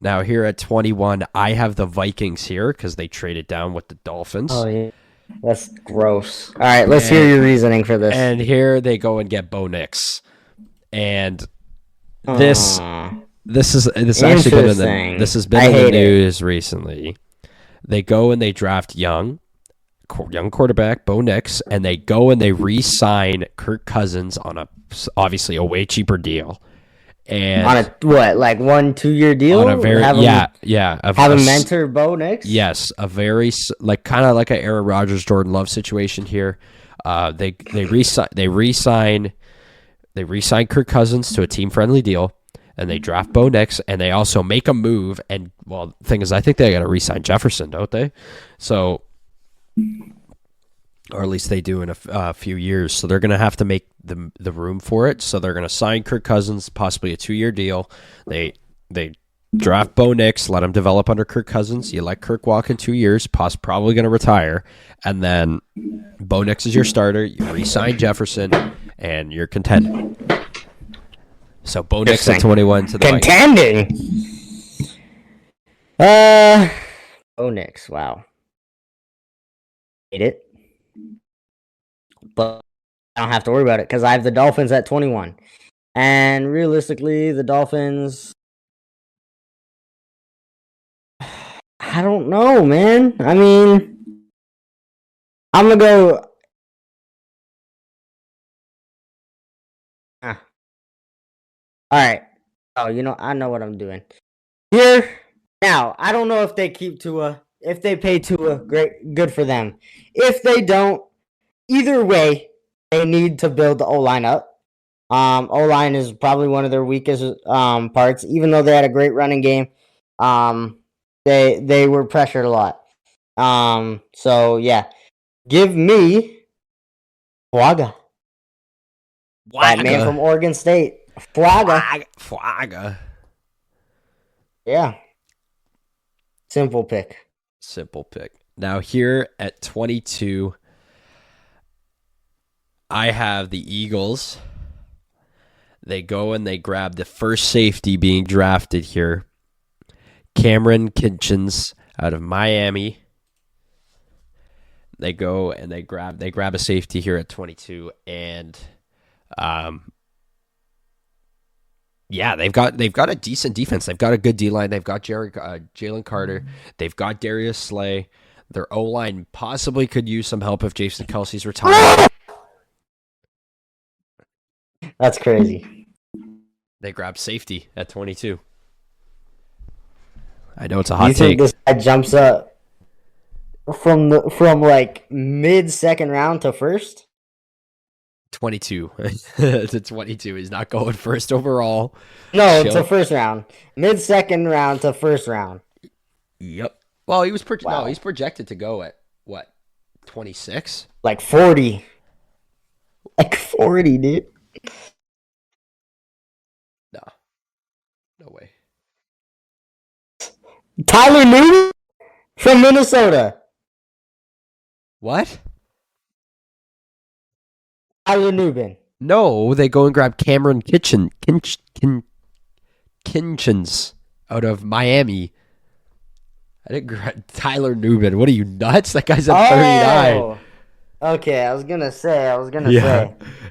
Speaker 2: Now, here at 21, I have the Vikings here because they traded down with the Dolphins.
Speaker 3: Oh, yeah. That's gross. All right, let's hear your reasoning for this.
Speaker 2: And here they go and get Bo Nix. And this has been in the news recently. They go and they draft young quarterback Bo Nix, and they go and they re-sign Kirk Cousins on obviously a way cheaper deal. And
Speaker 3: on a 1-2 year deal?
Speaker 2: On a very have
Speaker 3: him mentor Bo Nix?
Speaker 2: Yes, a very kind of like an Aaron Rodgers, Jordan Love situation here. They re-sign Kirk Cousins to a team friendly deal, and they draft Bo Nix, and they also make a move. And the thing is, I think they got to re-sign Jefferson, don't they? So, or at least they do in a few years. So they're going to have to make the room for it. So they're going to sign Kirk Cousins, possibly a 2-year deal. They draft Bo Nix, let him develop under Kirk Cousins. You let Kirk walk in 2 years, probably going to retire. And then Bo Nix is your starter. You re-sign Jefferson, and you're contending. So Bo Nix at 21 to the
Speaker 3: contending. Bo Nix, wow. Hate it. But I don't have to worry about it because I have the Dolphins at 21. And realistically, the Dolphins, I don't know, man. I mean, I'm going to go. All right. Oh, I know what I'm doing. Here, now, I don't know if they keep Tua. If they pay Tua, good for them. If they don't, either way, they need to build the O-line up. O-line is probably one of their weakest parts. Even though they had a great running game, they were pressured a lot. So, yeah. Give me Fuaga. That man from Oregon State. Fuaga.
Speaker 2: Fuaga.
Speaker 3: Yeah. Simple pick.
Speaker 2: Simple pick. Now here at 22, I have the Eagles. They go and they grab the first safety being drafted here, Cameron Kitchens out of Miami. They go and they grab a safety here at 22, and yeah, they've got a decent defense. They've got a good D line. They've got Jalen Carter. They've got Darius Slay. Their O line possibly could use some help if Jason Kelsey's retired.
Speaker 3: That's crazy.
Speaker 2: They grab safety at 22. I know it's a hot take.
Speaker 3: You think this guy jumps up from like mid-second round to first?
Speaker 2: 22 to 22. He's not going first overall.
Speaker 3: No, it's a first round. Mid-second round to first round.
Speaker 2: Yep. Well, he was he's projected to go at what? 26?
Speaker 3: Like 40. Like 40, dude.
Speaker 2: No way.
Speaker 3: Tyler Newton from Minnesota.
Speaker 2: What?
Speaker 3: Tyler Newton.
Speaker 2: No, they go and grab Cameron Kitchens out of Miami. I didn't grab Tyler Newman. What are you, nuts? That guy's at 39.
Speaker 3: Okay, I was gonna say.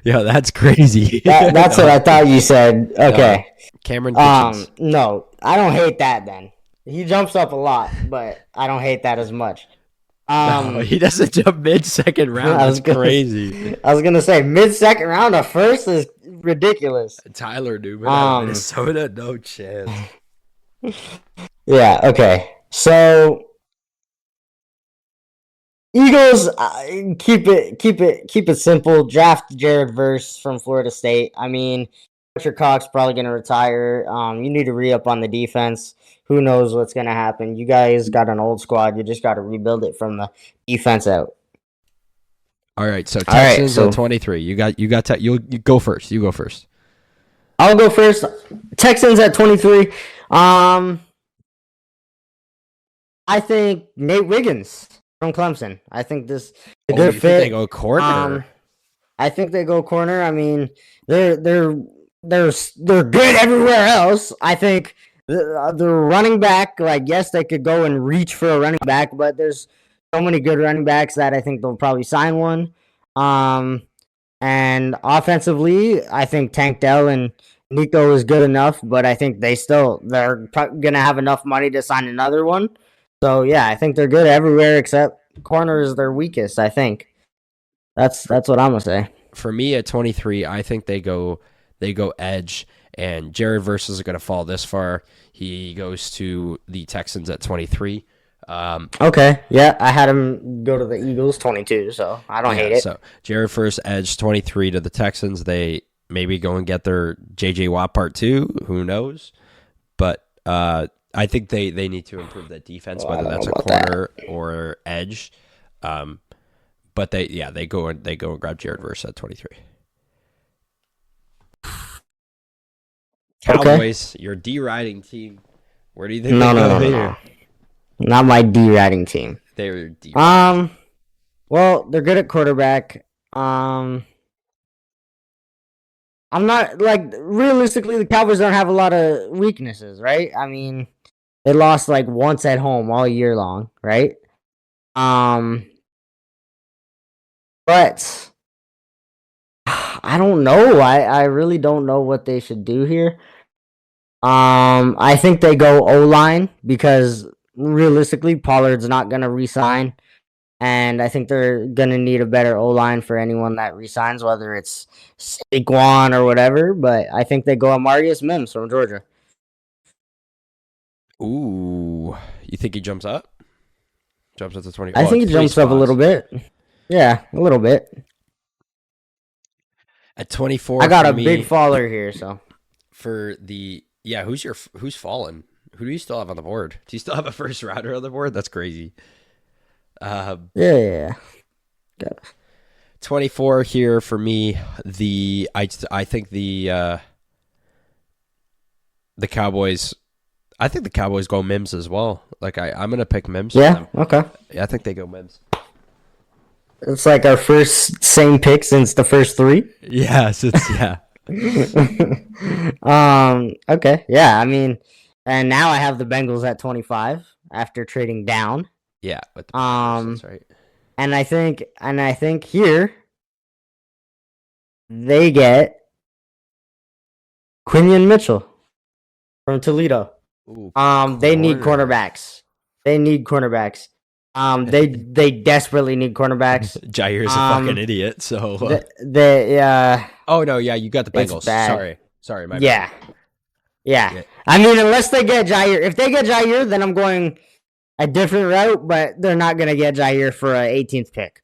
Speaker 2: Yeah, that's crazy.
Speaker 3: That's what I thought you said. Okay.
Speaker 2: Cameron Kitchens.
Speaker 3: No, I don't hate that then. He jumps up a lot, but I don't hate that as much.
Speaker 2: No, he doesn't jump mid-second round. That's crazy.
Speaker 3: I was gonna say mid-second round of first is ridiculous.
Speaker 2: Tyler Newman, Minnesota, no chance.
Speaker 3: Yeah. Okay. So Eagles, keep it simple. Draft Jared Verse from Florida State. I mean, Fletcher Cox probably going to retire. You need to re-up on the defense. Who knows what's going to happen? You guys got an old squad. You just got to rebuild it from the defense out.
Speaker 2: All right, so Texans at 23. You go first. You go first.
Speaker 3: I'll go first. Texans at 23. I think Nate Wiggins from Clemson. I think this is a good fit.
Speaker 2: Think they go corner?
Speaker 3: I think they go corner. I mean, they're good everywhere else. I think the running back, like, yes, they could go and reach for a running back, but there's so many good running backs that I think they'll probably sign one. And offensively, I think Tank Dell and Nico is good enough, but I think they're gonna have enough money to sign another one. So yeah, I think they're good everywhere except corner is their weakest. I think that's what I'm gonna say.
Speaker 2: For me at 23, I think they go edge, and Jared Verse is going to fall this far. He goes to the Texans at 23.
Speaker 3: Okay, yeah, I had him go to the Eagles 22, so I don't hate it.
Speaker 2: So Jared Verse edge 23 to the Texans. They maybe go and get their J.J. Watt part 2. Who knows? But I think they need to improve that defense, whether that's a corner or edge. But they go and grab Jared Verse at 23. Cowboys, your D-riding team. Where do you think they go here?
Speaker 3: Not my D-riding team.
Speaker 2: They're D.
Speaker 3: Well, they're good at quarterback. I'm not, like, realistically, the Cowboys don't have a lot of weaknesses, right? I mean, they lost like once at home all year long, right? But I don't know. I really don't know what they should do here. I think they go O-line because realistically, Pollard's not going to re-sign. And I think they're going to need a better O-line for anyone that re-signs, whether it's Saquon or whatever. But I think they go Amarius Mims from Georgia.
Speaker 2: Ooh. You think he jumps up? Jumps up to 20?
Speaker 3: I think he jumps up a little bit. Yeah, a little bit.
Speaker 2: At 24,
Speaker 3: I got a big faller here, so.
Speaker 2: For the... Yeah, who's fallen? Who do you still have on the board? Do you still have a first rounder on the board? That's crazy.
Speaker 3: Yeah.
Speaker 2: 24 here for me. I think the Cowboys. I think the Cowboys go Mims as well. Like I'm gonna pick Mims. For
Speaker 3: Yeah.
Speaker 2: them.
Speaker 3: Okay.
Speaker 2: Yeah, I think they go Mims.
Speaker 3: It's like our first same pick since the first three.
Speaker 2: Yes, it's yeah.
Speaker 3: Okay. Yeah. I mean, and now I have the Bengals at 25 after trading down.
Speaker 2: Yeah, with the Packers, that's right.
Speaker 3: And I think here they get Quinion Mitchell from Toledo.
Speaker 2: Ooh,
Speaker 3: They need
Speaker 2: corner.
Speaker 3: cornerbacks. They need cornerbacks. They desperately need cornerbacks.
Speaker 2: Jair's a fucking idiot. So.
Speaker 3: Oh
Speaker 2: no, yeah, you got the
Speaker 3: it's
Speaker 2: Bengals.
Speaker 3: bad.
Speaker 2: Sorry, my
Speaker 3: Yeah.
Speaker 2: bad.
Speaker 3: Yeah. I mean, unless they get Jair. If they get Jair, then I'm going a different route, but they're not going to get Jair for a 18th pick.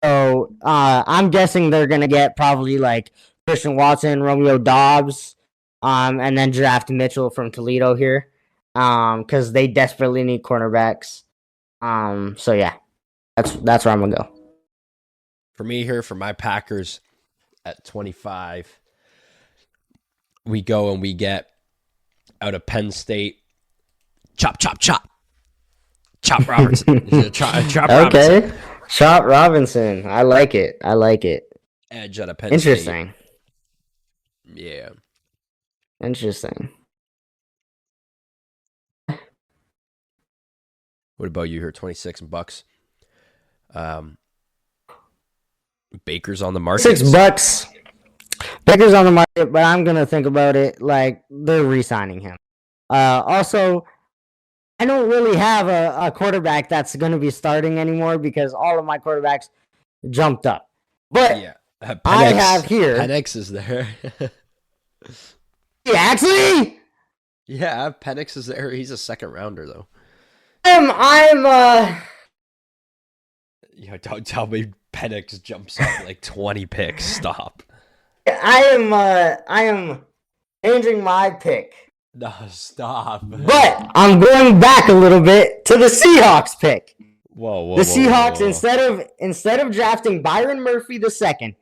Speaker 3: So I'm guessing they're going to get probably like Christian Watson, Romeo Dobbs, and then draft Mitchell from Toledo here because they desperately need cornerbacks. So yeah, that's where I'm going to go.
Speaker 2: For me here, for my Packers at 25, we go and we get out of Penn State, Chop Robertson. Chop
Speaker 3: Okay.
Speaker 2: Robinson.
Speaker 3: Chop Robinson. I like it.
Speaker 2: Edge out of Penn
Speaker 3: Interesting.
Speaker 2: State. Yeah.
Speaker 3: Interesting.
Speaker 2: What about you here? 26 bucks. Baker's on the market.
Speaker 3: $6. Baker's on the market, but I'm gonna think about it like they're re-signing him. Also, I don't really have a quarterback that's gonna be starting anymore because all of my quarterbacks jumped up. But
Speaker 2: yeah,
Speaker 3: I have here.
Speaker 2: Penix is there.
Speaker 3: Yeah, actually.
Speaker 2: Yeah, Penix is there. He's a second rounder though. Yo, don't tell me Penix jumps up like 20 picks. Stop.
Speaker 3: I am changing my pick.
Speaker 2: No, stop.
Speaker 3: But I'm going back a little bit to the Seahawks pick.
Speaker 2: Whoa.
Speaker 3: The Seahawks, instead of drafting Byron Murphy II,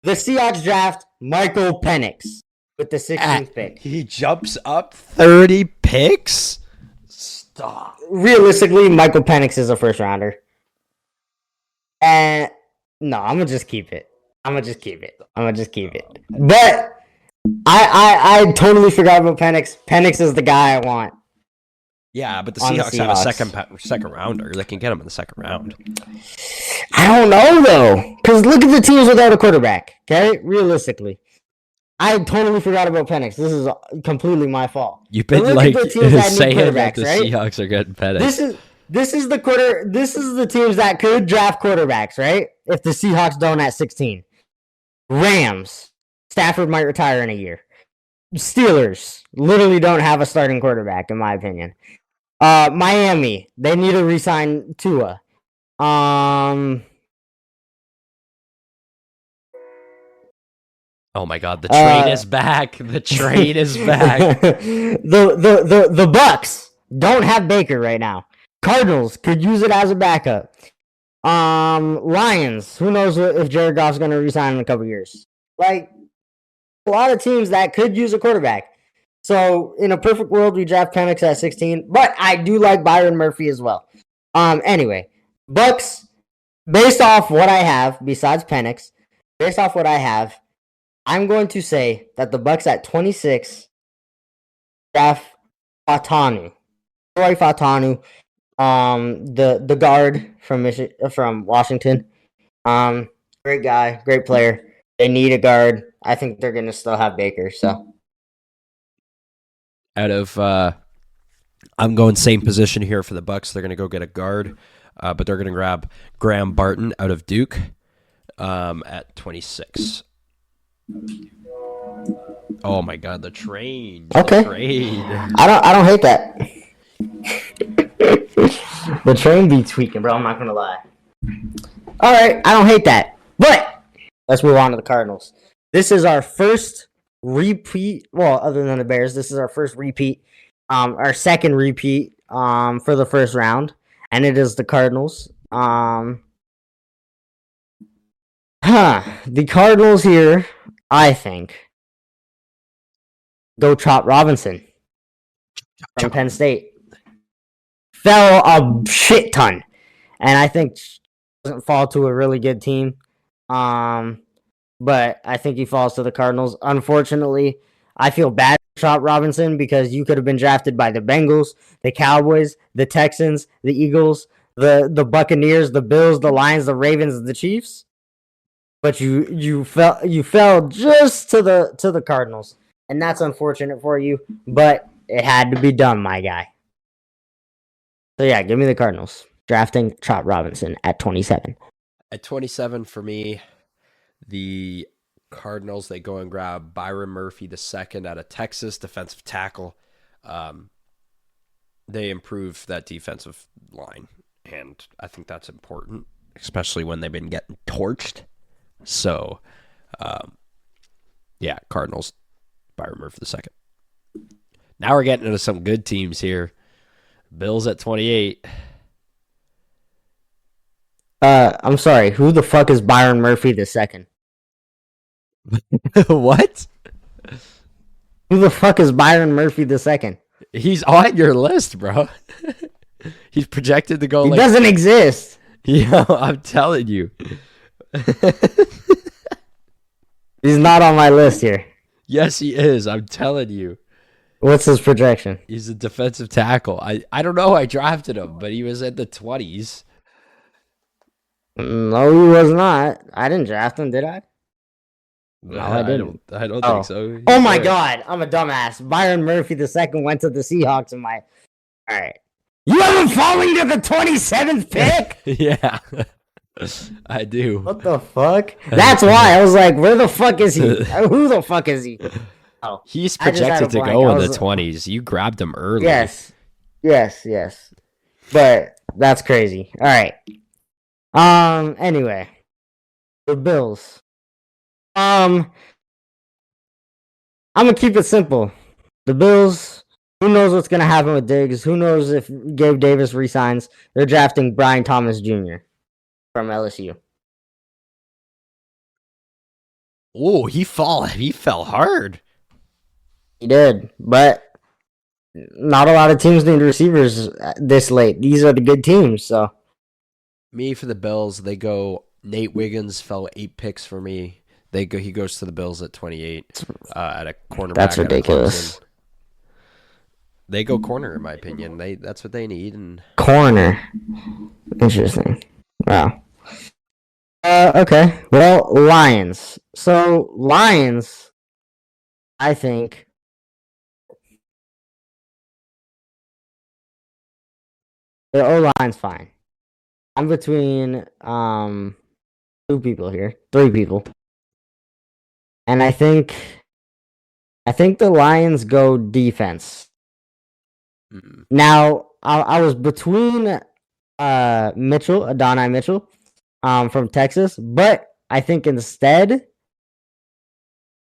Speaker 3: the Seahawks draft Michael Penix with the 16th pick.
Speaker 2: He jumps up 30 picks? Stop.
Speaker 3: Realistically, Michael Penix is a first rounder. And no, I'm gonna just keep it. But I totally forgot about Penix. Penix is the guy I want.
Speaker 2: Yeah, but the Seahawks have a second rounder. They can get him in the second round.
Speaker 3: I don't know though, because look at the teams without a quarterback. Okay, realistically, I totally forgot about Penix. This is completely my fault.
Speaker 2: You've been like saying that the Seahawks are getting Penix.
Speaker 3: This is the teams that could draft quarterbacks, right? If the Seahawks don't at 16. Rams, Stafford might retire in a year. Steelers literally don't have a starting quarterback, in my opinion. Miami, they need to re-sign Tua.
Speaker 2: Oh my God, the train is back. The train is back.
Speaker 3: the Bucks don't have Baker right now. Cardinals could use it as a backup. Lions, who knows if Jared Goff's going to resign in a couple years. Like, a lot of teams that could use a quarterback. So, in a perfect world, we draft Penix at 16. But I do like Byron Murphy as well. Anyway, Bucks, based off what I have, besides Penix, I'm going to say that the Bucks at 26 draft Fautanu. Troy Fautanu. The guard from Washington. Great guy, great player. They need a guard. I think they're gonna still have Baker. So,
Speaker 2: out of I'm going same position here for the Bucks. They're gonna go get a guard, but they're gonna grab Graham Barton out of Duke, at 26. Oh my God, the train.
Speaker 3: Okay.
Speaker 2: The train.
Speaker 3: I don't hate that. The train be tweaking, bro. I'm not gonna lie. All right, I don't hate that. But let's move on to the Cardinals. This is our first repeat. Well, other than the Bears, this is our first repeat. Our second repeat. For the first round, and it is the Cardinals. The Cardinals here, I think, go Chop Robinson from Penn State. Fell a shit ton, and I think doesn't fall to a really good team. But I think he falls to the Cardinals. Unfortunately, I feel bad for Chop Robinson because you could have been drafted by the Bengals, the Cowboys, the Texans, the Eagles, the Buccaneers, the Bills, the Lions, the Ravens, the Chiefs. But you fell just to the Cardinals, and that's unfortunate for you. But it had to be done, my guy. So yeah, give me the Cardinals drafting Chop Robinson at 27.
Speaker 2: At 27 for me, the Cardinals, they go and grab Byron Murphy II out of Texas, defensive tackle. They improve that defensive line, and I think that's important, especially when they've been getting torched. So, yeah, Cardinals, Byron Murphy II. Now we're getting into some good teams here. Bills at 28.
Speaker 3: I'm sorry. Who the fuck is Byron Murphy II?
Speaker 2: What?
Speaker 3: Who the fuck is Byron Murphy II?
Speaker 2: He's on your list, bro. He's projected to go.
Speaker 3: He doesn't exist.
Speaker 2: Yeah, I'm telling you.
Speaker 3: He's not on my list here.
Speaker 2: Yes, he is. I'm telling you.
Speaker 3: What's his projection?
Speaker 2: He's a defensive tackle. I don't know. I drafted him, but he was in the 20s.
Speaker 3: No, he was not. I didn't draft him, did I?
Speaker 2: No, I didn't. I don't think so.
Speaker 3: Oh my god, I'm a dumbass. Byron Murphy II went to the Seahawks in my. All right, you haven't fallen to the 27th pick.
Speaker 2: Yeah, I do.
Speaker 3: What the fuck? That's why I was like, where the fuck is he? Who the fuck is he? Oh,
Speaker 2: he's projected to go in the 20s. You grabbed him early.
Speaker 3: Yes. But that's crazy. All right. Anyway, the Bills. I'm gonna keep it simple. The Bills. Who knows what's gonna happen with Diggs? Who knows if Gabe Davis resigns? They're drafting Brian Thomas Jr. from LSU.
Speaker 2: Oh, he fell hard.
Speaker 3: He did, but not a lot of teams need receivers this late. These are the good teams, so.
Speaker 2: Me for the Bills, they go. Nate Wiggins fell 8 picks for me. He goes to the Bills at 28 at a cornerback.
Speaker 3: That's ridiculous.
Speaker 2: They go corner, in my opinion. That's what they need. And
Speaker 3: corner, interesting. Wow. Okay. Well, Lions. So Lions, I think. Their O-line's fine. I'm between 2 people here, 3 people, and I think the Lions go defense. Now I was between Adonai Mitchell, from Texas, but I think instead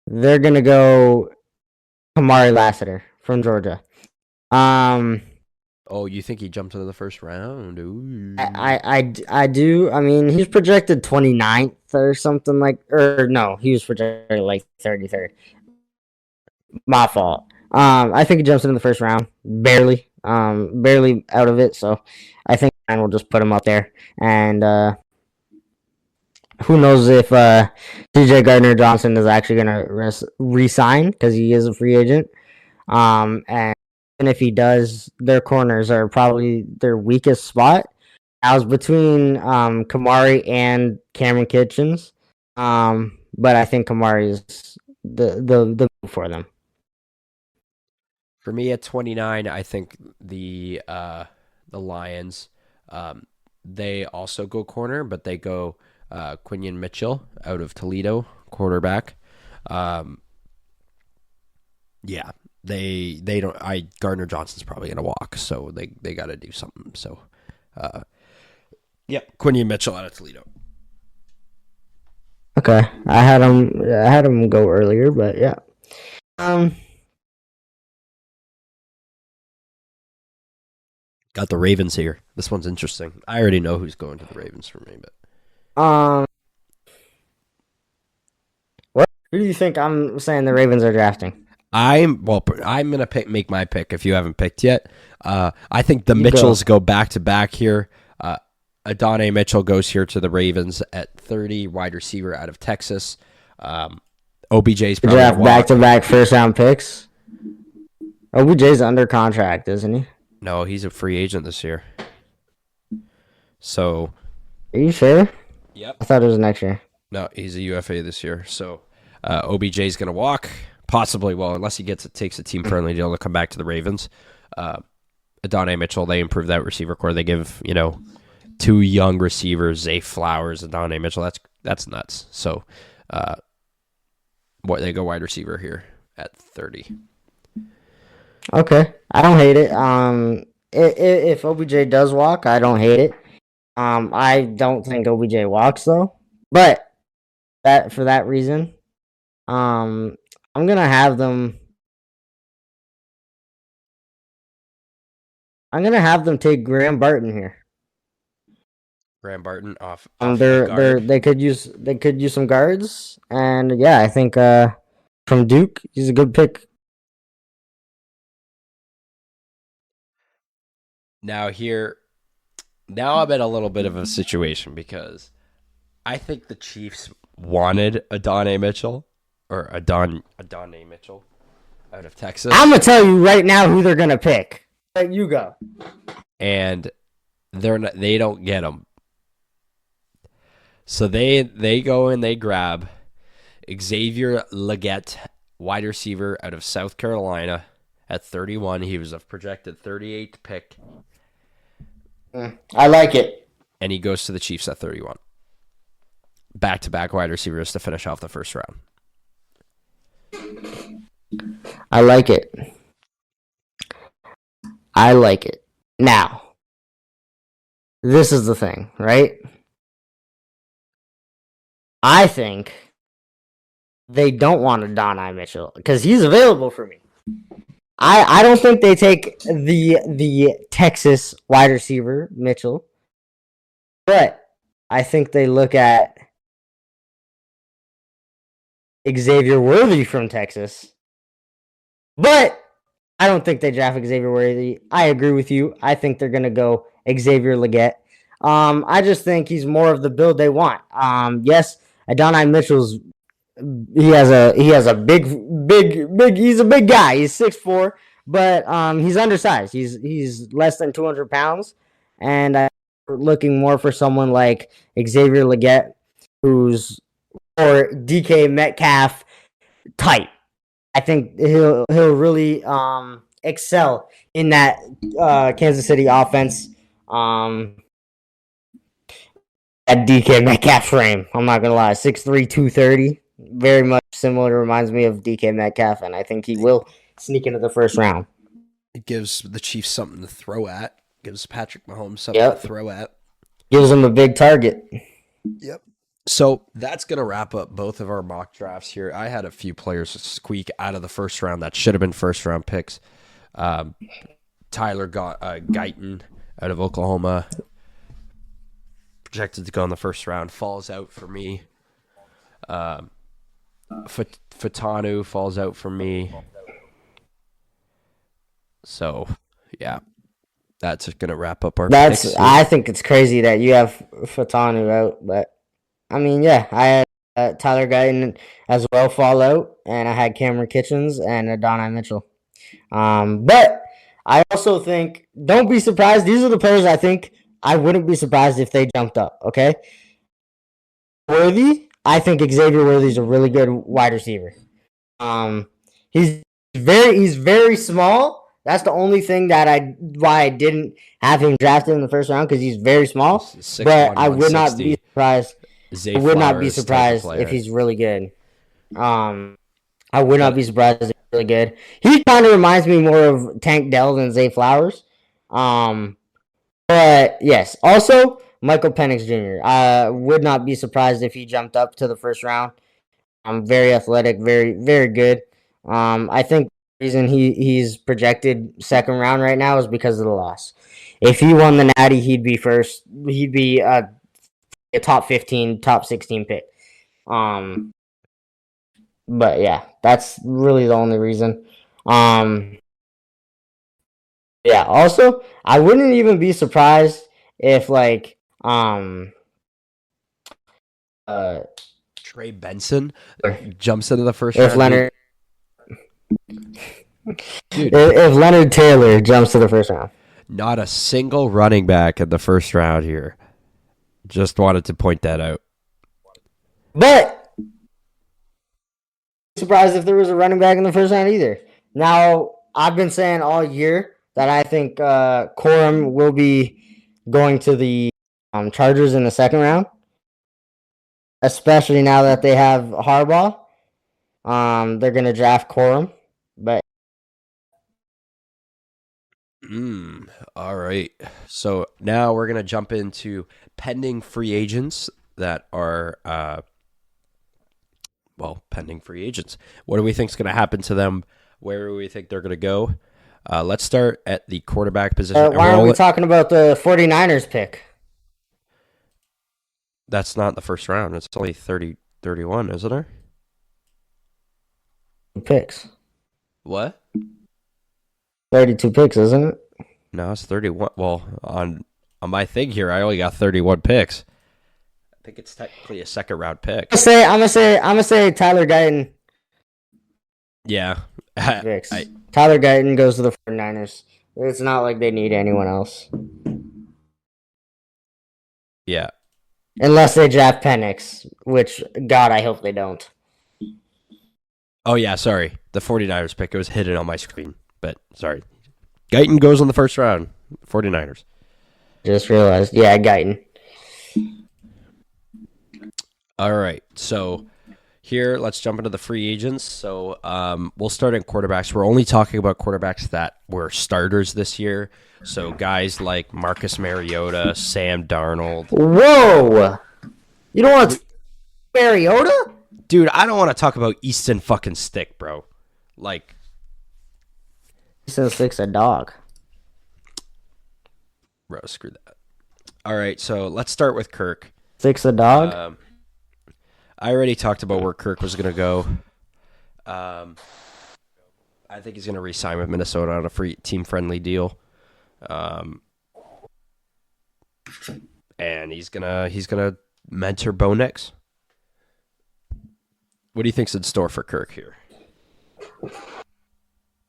Speaker 3: they're gonna go Kamari Lassiter from Georgia.
Speaker 2: Oh, you think he jumped into the first round? Ooh.
Speaker 3: I do. I mean, he's projected 29th or something no, he was projected like 33rd. My fault. I think he jumps in the first round, barely out of it. So I think we'll just put him up there. And who knows if DJ Gardner-Johnson is actually gonna resign because he is a free agent. And if he does, their corners are probably their weakest spot. I was between Kamari and Cameron Kitchens, but I think Kamari is the for them.
Speaker 2: For me at 29, I think the Lions, they also go corner, but they go Quinion Mitchell out of Toledo, quarterback. Yeah. They don't. Gardner Johnson's probably gonna walk, so they got to do something. So, Quinion Mitchell out of Toledo.
Speaker 3: Okay, I had him go earlier, but yeah.
Speaker 2: Got the Ravens here. This one's interesting. I already know who's going to the Ravens for me, but
Speaker 3: Who do you think I'm saying the Ravens are drafting?
Speaker 2: I'm gonna make my pick if you haven't picked yet. I think the
Speaker 3: You
Speaker 2: Mitchells
Speaker 3: go.
Speaker 2: go back to back here. Adonai Mitchell goes here to the Ravens at 30, wide receiver out of Texas. OBJ's probably gonna
Speaker 3: Draft back
Speaker 2: walk.
Speaker 3: to back first round picks. OBJ's under contract, isn't he?
Speaker 2: No, he's a free agent this year. So,
Speaker 3: Are you sure?
Speaker 2: yep.
Speaker 3: I thought it was next year.
Speaker 2: No, he's a UFA this year. So, OBJ's gonna walk. Possibly, well, unless he takes a team friendly deal to come back to the Ravens. Adonai Mitchell, they improve that receiver core. They give, two young receivers, Zay Flowers, Adonai Mitchell. That's nuts. So, they go wide receiver here at 30.
Speaker 3: Okay, I don't hate it. If OBJ does walk, I don't hate it. I don't think OBJ walks though, but that for that reason, I'm gonna have them. I'm gonna have them take Graham Barton here.
Speaker 2: Graham Barton off
Speaker 3: They could use some guards, and yeah, I think from Duke, he's a good pick.
Speaker 2: Now I'm in a little bit of a situation because I think the Chiefs wanted Adonai Mitchell Adonai Mitchell out of Texas.
Speaker 3: I'm gonna tell you right now who they're gonna pick. Let you go.
Speaker 2: And they don't get him. So they go and they grab Xavier Legette, wide receiver out of South Carolina at 31. He was a projected 38th pick.
Speaker 3: I like it.
Speaker 2: And he goes to the Chiefs at 31. Back-to-back wide receivers to finish off the first round.
Speaker 3: I like it. I like it. Now, this is the thing, right? I think they don't want Adonai Mitchell because he's available for me. I don't think they take the Texas wide receiver Mitchell, but I think they look at Xavier Worthy from Texas. But I don't think they draft Xavier Worthy. I agree with you. I think they're gonna go Xavier Legette. I just think he's more of the build they want. Yes, Adonai Mitchell's he has a big he's a big guy. He's 6'4", but he's undersized. He's less than 200 pounds, and I'm looking more for someone like Xavier Legette, who's or DK Metcalf type. I think he'll really excel in that Kansas City offense. At DK Metcalf frame, I'm not gonna lie, 6'3", 230, very much similar. Reminds me of DK Metcalf, and I think he will sneak into the first round.
Speaker 2: It gives the Chiefs something to throw at. Gives Patrick Mahomes something to throw at.
Speaker 3: Gives him a big target.
Speaker 2: Yep. So that's going to wrap up both of our mock drafts here. I had a few players squeak out of the first round that should have been first round picks. Tyler Guyton out of Oklahoma, projected to go in the first round, falls out for me. Fatanu falls out for me. So, yeah. That's going to wrap up our picks.
Speaker 3: I think it's crazy that you have Fatanu out, but I mean, yeah, I had Tyler Guyton as well fall out, and I had Cameron Kitchens and Adonai Mitchell. But I also think, don't be surprised. These are the players I think I wouldn't be surprised if they jumped up, okay? Worthy, I think Xavier Worthy is a really good wide receiver. He's very small. That's the only thing why I didn't have him drafted in the first round, because he's very small.
Speaker 2: 6'1",
Speaker 3: but I would not be surprised.
Speaker 2: Zay
Speaker 3: I would not be
Speaker 2: Flowers
Speaker 3: surprised
Speaker 2: type of
Speaker 3: if
Speaker 2: player.
Speaker 3: he's really good. I would not be surprised if he's really good. He kind of reminds me more of Tank Dell than Zay Flowers. But yes, also Michael Penix Jr. I would not be surprised if he jumped up to the first round. Very athletic, very, very good. I think the reason he's projected second round right now is because of the loss. If he won the Natty, he'd be first. He'd be a top 15, top 16 pick. But yeah, that's really the only reason. Um, yeah. Also, I wouldn't even be surprised if like uh
Speaker 2: Trey Benson jumps into the first
Speaker 3: if
Speaker 2: round, dude.
Speaker 3: Leonard
Speaker 2: Dude,
Speaker 3: if Leonard Taylor jumps to the first round.
Speaker 2: not a single running back in the first round here. Just wanted to point that out.
Speaker 3: But surprised if there was a running back in the first round either. Now, I've been saying all year that I think Corum will be going to the Chargers in the second round, especially now that they have Harbaugh. They're going to draft Corum. But
Speaker 2: All right. So now we're gonna jump into pending free agents that are pending free agents. What do we think is gonna happen to them? Where do we think they're gonna go? Let's start at the quarterback position.
Speaker 3: why aren't we talking about the 49ers pick?
Speaker 2: That's not the first round. It's only 30, 31, isn't it?
Speaker 3: Picks.
Speaker 2: What?
Speaker 3: 32 picks, isn't it?
Speaker 2: No, it's 31. Well, on my thing here, I only got 31 picks. I think it's technically a second round pick.
Speaker 3: I'm gonna say Tyler Guyton
Speaker 2: Yeah.
Speaker 3: picks. Tyler Guyton goes to the 49ers. It's not like they need anyone else.
Speaker 2: Yeah.
Speaker 3: Unless they draft Penix, which, God, I hope they don't.
Speaker 2: Oh, yeah, sorry. The 49ers pick. It was hidden on my screen. But, sorry. Guyton goes in the first round. 49ers.
Speaker 3: Just realized. Yeah, Guyton.
Speaker 2: All right. So, here, let's jump into the free agents. So, we'll start in quarterbacks. We're only talking about quarterbacks that were starters this year. So, guys like Marcus Mariota, Sam Darnold.
Speaker 3: Whoa! You don't want Mariota?
Speaker 2: Dude, I don't want to talk about Easton fucking Stick, bro. Like,
Speaker 3: Easton Stick's a dog.
Speaker 2: bro, screw that. All right, so let's start with Kirk.
Speaker 3: Stick's a dog?
Speaker 2: I already talked about where Kirk was going to go. I think he's going to re-sign with Minnesota on a free team-friendly deal. And he's gonna mentor Bo Nix. What do you think's in store for Kirk here?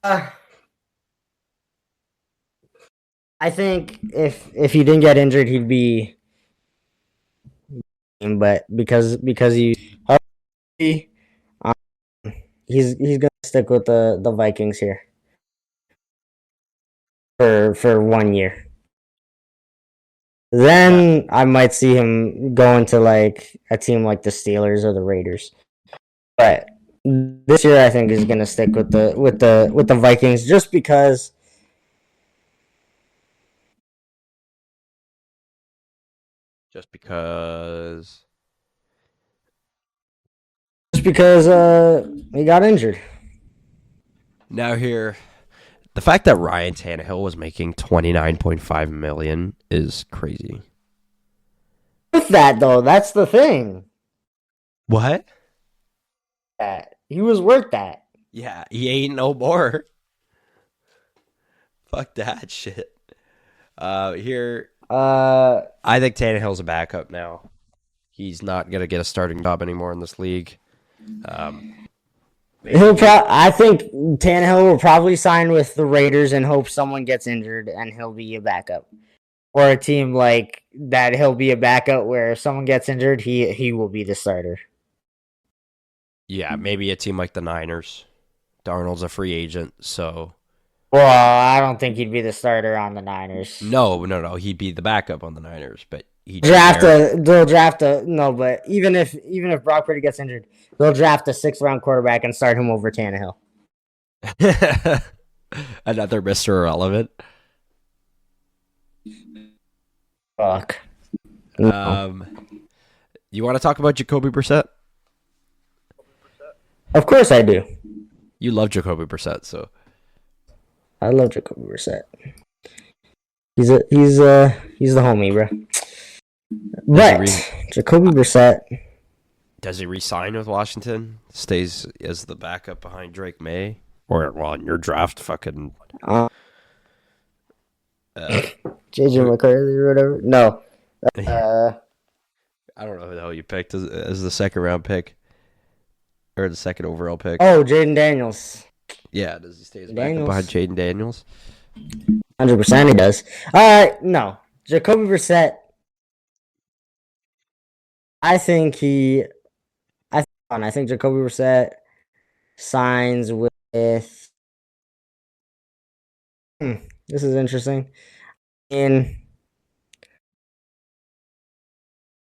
Speaker 3: I think if he didn't get injured, he'd be. But because he's gonna stick with the Vikings here for 1 year. Then I might see him going to like a team like the Steelers or the Raiders. But this year I think he's gonna stick with the Vikings just because.
Speaker 2: Just because
Speaker 3: He got injured.
Speaker 2: now here, the fact that Ryan Tannehill was making $29.5 million is crazy.
Speaker 3: With that though, that's the thing.
Speaker 2: What?
Speaker 3: That he was worth that.
Speaker 2: Yeah, he ain't no more. Fuck that shit. Here, I think Tannehill's a backup now. He's not gonna get a starting job anymore in this league.
Speaker 3: I think Tannehill will probably sign with the Raiders and hope someone gets injured and he'll be a backup. Or a team like that, he'll be a backup where if someone gets injured, he will be the starter.
Speaker 2: Yeah, maybe a team like the Niners. Darnold's a free agent, so
Speaker 3: Well, I don't think he'd be the starter on the Niners.
Speaker 2: no, he'd be the backup on the Niners, but
Speaker 3: They'll draft a no, but even if Brock Purdy gets injured, they'll draft a 6th round quarterback and start him over Tannehill.
Speaker 2: Another Mr. Irrelevant.
Speaker 3: Fuck.
Speaker 2: You want to talk about Jacoby Brissett?
Speaker 3: Of course I do.
Speaker 2: You love Jacoby Brissett, so
Speaker 3: I love Jacoby Brissett. He's the homie, bro. But Jacoby Brissett
Speaker 2: Does he resign with Washington? Stays as the backup behind Drake May? Or, well, in your draft, fucking...
Speaker 3: Uh,
Speaker 2: Uh,
Speaker 3: JJ McCarthy or whatever. No.
Speaker 2: I don't know who the hell you picked as the second round pick. Or the second overall pick.
Speaker 3: Oh, Jaden Daniels.
Speaker 2: Yeah, does he stay as backup behind Jaden Daniels?
Speaker 3: 100% he does. No. Jacoby Brissett. I think Jacoby Brissett signs with. This is interesting.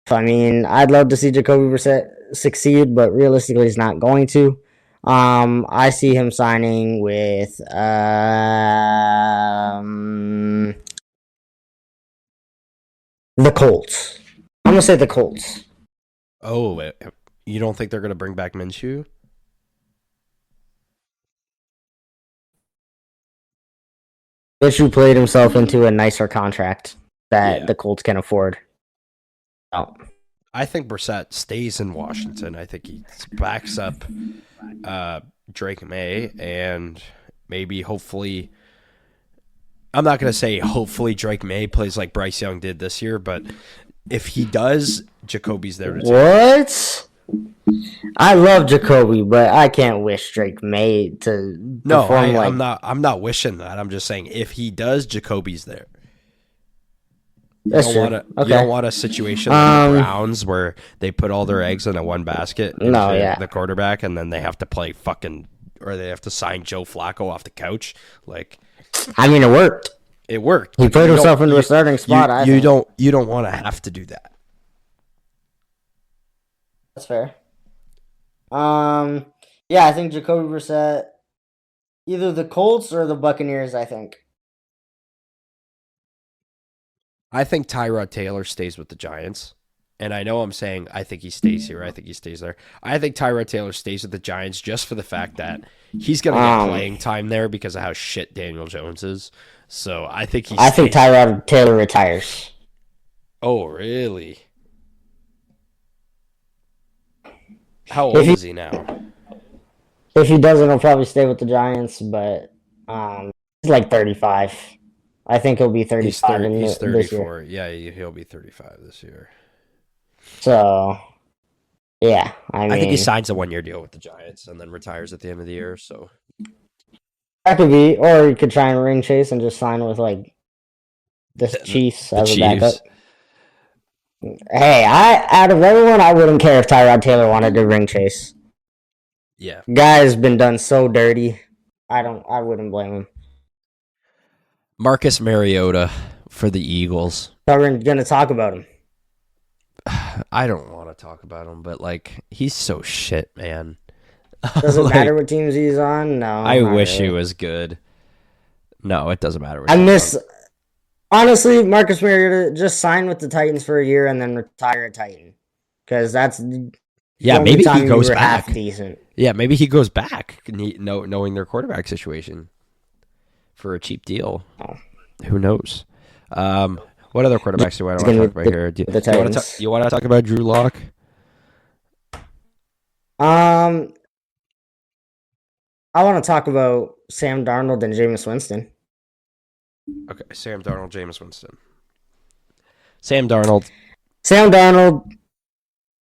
Speaker 3: I'd love to see Jacoby Brissett succeed, but realistically, he's not going to. I see him signing with the Colts. I'm gonna say the Colts.
Speaker 2: Oh, you don't think they're gonna bring back Minshew?
Speaker 3: Minshew played himself into a nicer contract that the Colts can afford. Oh.
Speaker 2: I think Brissett stays in Washington. I think he backs up Drake May, and maybe, hopefully, I'm not going to say hopefully Drake May plays like Bryce Young did this year, but if he does, Jacoby's there to take.
Speaker 3: What? I love Jacoby, but I can't wish Drake May to perform
Speaker 2: I'm not wishing that. I'm just saying if he does, Jacoby's there. You don't want a situation like the Browns where they put all their eggs in one basket into the quarterback, and then they have to play or they have to sign Joe Flacco off the couch. Like,
Speaker 3: it worked.
Speaker 2: It worked.
Speaker 3: He put himself into a starting spot.
Speaker 2: You don't want to have to do that.
Speaker 3: That's fair. I think Jacoby Brissett, either the Colts or the Buccaneers.
Speaker 2: I think Tyrod Taylor stays with the Giants. And I know I'm saying I think he stays here. I think he stays there. I think Tyrod Taylor stays with the Giants just for the fact that he's going to get playing time there because of how shit Daniel Jones is. So I think I think
Speaker 3: Tyrod Taylor retires.
Speaker 2: Oh, really? How old is he now?
Speaker 3: If he doesn't, he'll probably stay with the Giants, but he's like 35. I think he'll be 35
Speaker 2: he's 34.
Speaker 3: This year.
Speaker 2: Yeah, he'll be 35 this year.
Speaker 3: So, yeah. I
Speaker 2: think he signs a 1-year deal with the Giants and then retires at the end of the year. So
Speaker 3: that could be, or he could try and ring chase and just sign with like the Chiefs as a backup. Hey, out of everyone, I wouldn't care if Tyrod Taylor wanted to ring chase.
Speaker 2: Yeah,
Speaker 3: guy's been done so dirty. I wouldn't blame him.
Speaker 2: Marcus Mariota for the Eagles.
Speaker 3: We're gonna talk about him.
Speaker 2: I don't want to talk about him, but like he's so shit, man.
Speaker 3: Doesn't matter what teams he's on. No,
Speaker 2: I wish he was good. No, it doesn't matter.
Speaker 3: Honestly, Marcus Mariota just sign with the Titans for a year and then retire a Titan, because that's
Speaker 2: maybe he goes back.
Speaker 3: Half decent.
Speaker 2: Yeah, maybe he goes back, knowing their quarterback situation for a cheap deal.
Speaker 3: Oh.
Speaker 2: Who knows? What other quarterbacks do I want to talk about here? Do you want to talk about Drew Lock?
Speaker 3: I want to talk about Sam Darnold and Jameis Winston.
Speaker 2: Okay, Sam Darnold, Jameis Winston. Sam Darnold,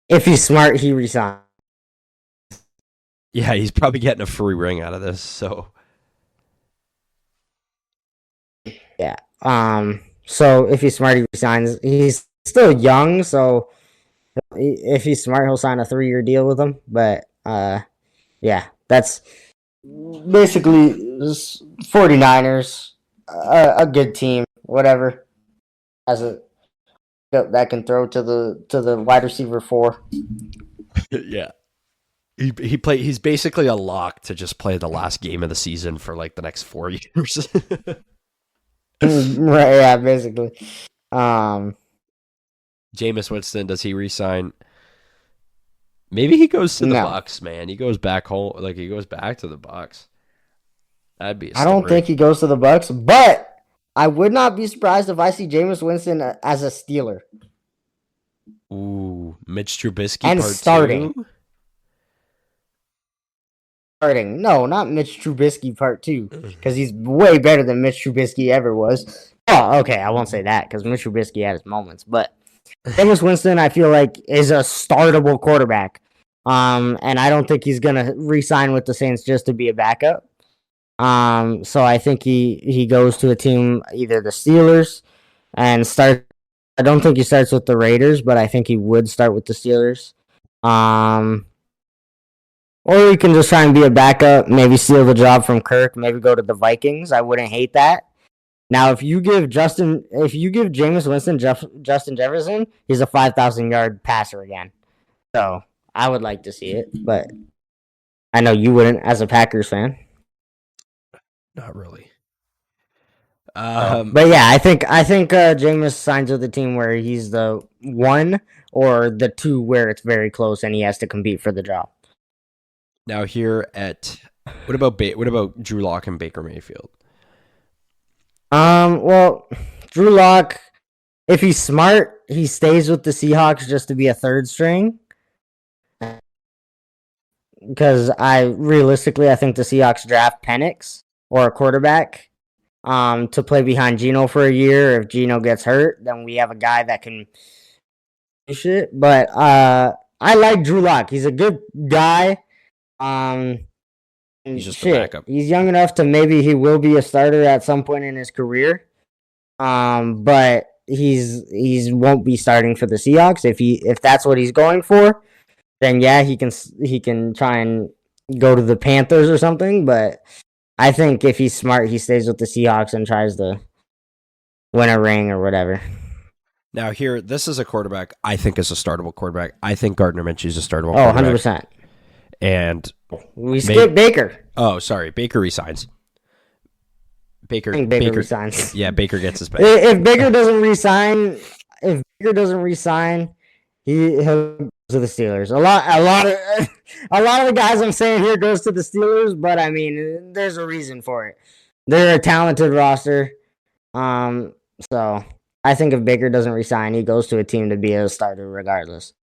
Speaker 2: if he's smart, he resigns. Yeah, he's probably getting a free ring out of this, so.
Speaker 3: Yeah. So if he's smart, he resigns. He's still young, so if he's smart, he'll sign a 3-year deal with them. But yeah, that's basically 49ers, a good team, whatever, that can throw to the wide receiver 4.
Speaker 2: Yeah. He's basically a lock to just play the last game of the season for like the next 4 years.
Speaker 3: Right, yeah, basically.
Speaker 2: Jameis Winston, does he resign? Maybe he goes to the Bucs, man. He goes back home, like he goes back to the Bucs. That'd be a story.
Speaker 3: I don't think he goes to the Bucs, but I would not be surprised if I see Jameis Winston as a Steeler.
Speaker 2: Ooh, Mitch Trubisky
Speaker 3: And
Speaker 2: part
Speaker 3: starting.
Speaker 2: 2.
Speaker 3: Starting. No, not Mitch Trubisky part 2, because he's way better than Mitch Trubisky ever was. Oh, okay, I won't say that because Mitch Trubisky had his moments, but Jameis Winston, I feel like, is a startable quarterback. And I don't think he's gonna re-sign with the Saints just to be a backup. So I think he goes to a team, either the Steelers, and start. I don't think he starts with the Raiders, but I think he would start with the Steelers. Or he can just try and be a backup, maybe steal the job from Kirk, maybe go to the Vikings. I wouldn't hate that. Now, if you give Jameis Winston Justin Jefferson, he's a 5,000-yard passer again. So I would like to see it, but I know you wouldn't as a Packers fan.
Speaker 2: Not really.
Speaker 3: But yeah, I think Jameis signs with a team where he's the 1 or the 2 where it's very close and he has to compete for the job.
Speaker 2: Now here at what about Drew Lock and Baker Mayfield?
Speaker 3: Well, Drew Lock, if he's smart, he stays with the Seahawks just to be a third string. Because I think the Seahawks draft Penix or a quarterback to play behind Geno for a year. If Geno gets hurt, then we have a guy that can do shit. But I like Drew Lock. He's a good guy.
Speaker 2: He's just a backup.
Speaker 3: He's young enough to maybe he will be a starter at some point in his career. But he's won't be starting for the Seahawks. If that's what he's going for, then yeah, he can try and go to the Panthers or something. But I think if he's smart, he stays with the Seahawks and tries to win a ring or whatever.
Speaker 2: Now here, this is a quarterback I think is a startable quarterback. I think Gardner Minshew's a startable quarterback.
Speaker 3: 100%.
Speaker 2: And
Speaker 3: we skip Baker.
Speaker 2: Oh, sorry. Baker resigns. Baker
Speaker 3: resigns.
Speaker 2: Yeah, Baker gets his back.
Speaker 3: If Baker doesn't resign, he'll go to the Steelers. A lot of the guys I'm saying here goes to the Steelers, but I mean, there's a reason for it. They're a talented roster. So I think if Baker doesn't resign, he goes to a team to be a starter regardless.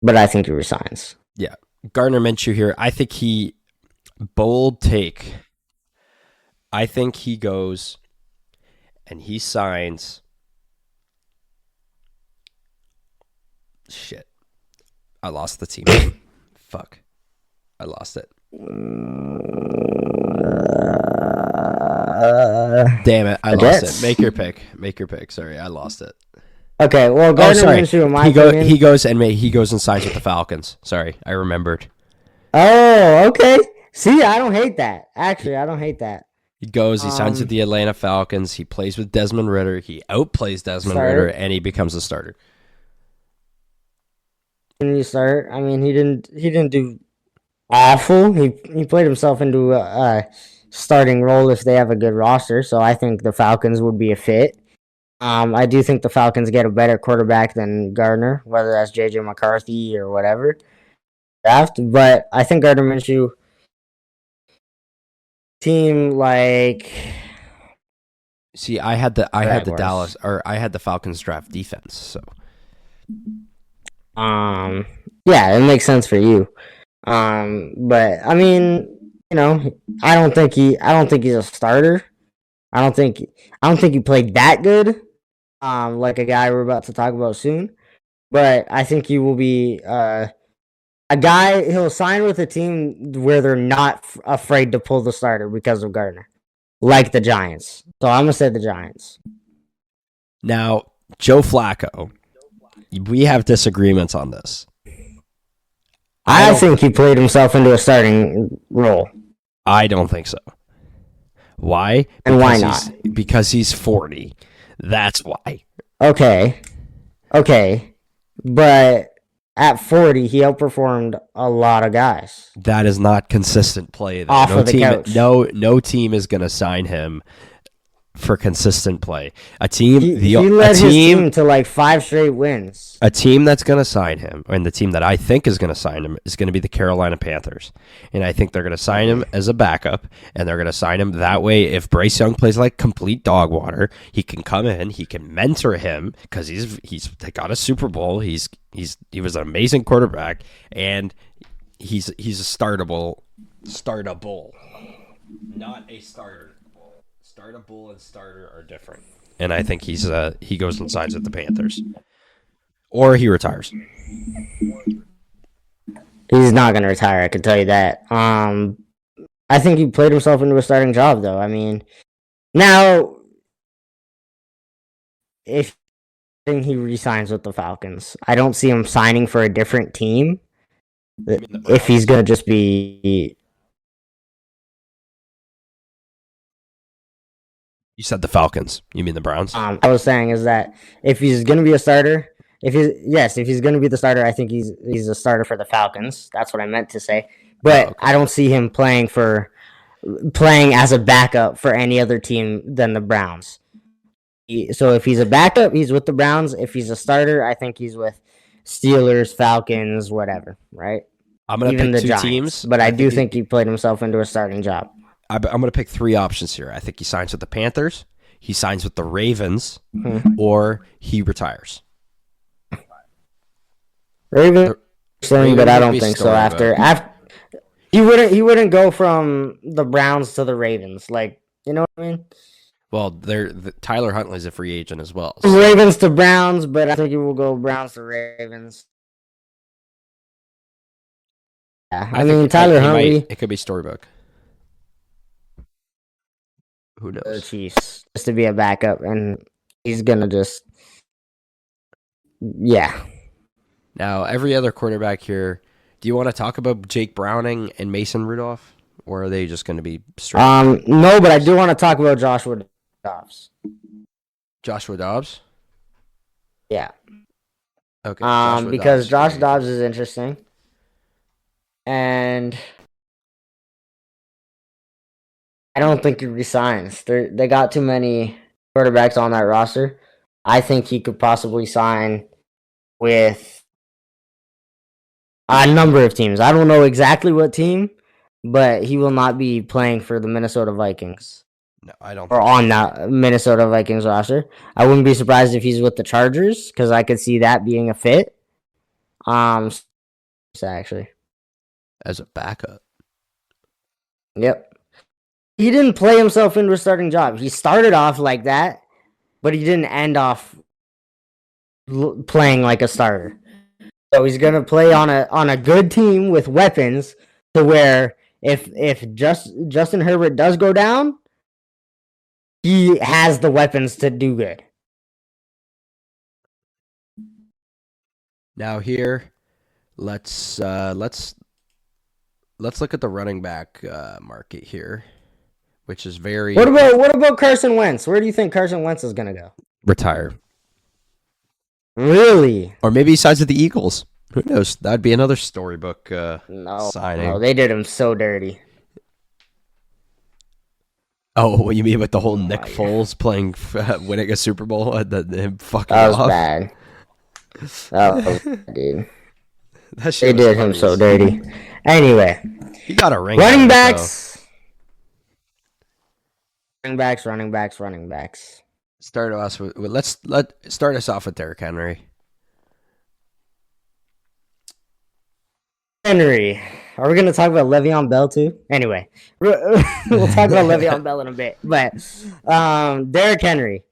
Speaker 3: But I think he resigns.
Speaker 2: Yeah. Gardner Minshew here. I think bold take. I think he goes and he signs. Shit. I lost the team. Fuck. I lost it. Damn it. I lost it. Make your pick. Sorry, I lost it.
Speaker 3: Okay, well, Gardner Minshew, in my opinion,
Speaker 2: he goes and signs with the Falcons. Sorry, I remembered.
Speaker 3: Oh, okay. See, I don't hate that. Actually, I don't hate that.
Speaker 2: He signs with the Atlanta Falcons. He plays with Desmond Ridder. He outplays Desmond Ridder, and he becomes a starter.
Speaker 3: Can you start? I mean, he didn't do awful. He played himself into a starting role if they have a good roster. So I think the Falcons would be a fit. I do think the Falcons get a better quarterback than Gardner, whether that's JJ McCarthy or whatever draft. But I think Gardner Minshew team like.
Speaker 2: See, I had the Falcons draft defense. So.
Speaker 3: Yeah, it makes sense for you. But I mean, I don't think he's a starter. I don't think he played that good. Like a guy we're about to talk about soon. But I think he will be a guy. He'll sign with a team where they're not afraid to pull the starter because of Gardner, like the Giants. So I'm gonna say the Giants.
Speaker 2: Now, Joe Flacco. We have disagreements on this.
Speaker 3: I think he played himself into a starting role.
Speaker 2: I don't think so. Why?
Speaker 3: And why not?
Speaker 2: Because he's 40. That's why.
Speaker 3: Okay. But at 40, he outperformed a lot of guys.
Speaker 2: That is not consistent play. Though.
Speaker 3: Off of the couch.
Speaker 2: No team is going to sign him for consistent play. A team,
Speaker 3: He led his team to like 5 straight wins.
Speaker 2: A team that's going to sign him, and the team that I think is going to sign him, is going to be the Carolina Panthers. And I think they're going to sign him as a backup, and they're going to sign him that way. If Bryce Young plays like complete dog water, he can come in, he can mentor him because he's got a Super Bowl. He was an amazing quarterback, and he's a startable, not a starter. Startable and starter are different, and I think he goes and signs with the Panthers. Or he retires.
Speaker 3: He's not going to retire, I can tell you that. I think he played himself into a starting job, though. I mean, now, if he resigns with the Falcons, I don't see him signing for a different team. If he's going to just be...
Speaker 2: You said the Falcons. You mean the Browns?
Speaker 3: I was saying is that if he's going to be a starter... If he's going to be the starter, I think he's a starter for the Falcons. That's what I meant to say. But I don't see him playing as a backup for any other team than the Browns. So if he's a backup, he's with the Browns. If he's a starter, I think he's with Steelers, Falcons, whatever, right?
Speaker 2: I'm going to pick two teams.
Speaker 3: But I do think he played himself into a starting job.
Speaker 2: I'm going to pick 3 options here. I think he signs with the Panthers, he signs with the Ravens, or he retires.
Speaker 3: Ravens, but I don't think so. After he wouldn't go from the Browns to the Ravens, like, you know what I mean?
Speaker 2: Well, Tyler Huntley's a free agent as well. So.
Speaker 3: Ravens to Browns, but I think he will go Browns to Ravens. Yeah, I mean Tyler Huntley.
Speaker 2: It could be Storybook. Who knows?
Speaker 3: The Chiefs, just to be a backup, and he's gonna just, yeah.
Speaker 2: Now, every other quarterback here, do you want to talk about Jake Browning and Mason Rudolph? Or are they just going to be straight?
Speaker 3: No, but I do want to talk about Joshua Dobbs.
Speaker 2: Joshua Dobbs?
Speaker 3: Yeah.
Speaker 2: Okay.
Speaker 3: Because Josh Dobbs is interesting. And I don't think he resigns. They got too many quarterbacks on that roster. I think he could possibly sign with a number of teams. I don't know exactly what team, but he will not be playing for the Minnesota Vikings.
Speaker 2: No, I don't.
Speaker 3: Or on that Minnesota Vikings roster. I wouldn't be surprised if he's with the Chargers, because I could see that being a fit. Actually,
Speaker 2: as a backup.
Speaker 3: Yep. He didn't play himself into a starting job. He started off like that, but he didn't end off playing like a starter. So he's gonna play on a good team with weapons, to where if Justin Herbert does go down, he has the weapons to do good.
Speaker 2: Now here, let's look at the running back market here, which is very.
Speaker 3: What about Carson Wentz? Where do you think Carson Wentz is gonna go?
Speaker 2: Retire.
Speaker 3: Really?
Speaker 2: Or maybe he signs with the Eagles. Who knows? That'd be another Storybook signing.
Speaker 3: No, they did him so dirty.
Speaker 2: Oh, what you mean with the whole Nick Foles playing, winning a Super Bowl, and then him fucking
Speaker 3: that was
Speaker 2: off?
Speaker 3: Bad. That was bad, dude.
Speaker 2: They
Speaker 3: did him so dirty. Anyway,
Speaker 2: he got a ring.
Speaker 3: Running backs. Running backs.
Speaker 2: Let's start us off with Derrick Henry.
Speaker 3: Are we going to talk about Le'Veon Bell too? Anyway, we'll talk about Le'Veon Bell in a bit. But Derrick Henry,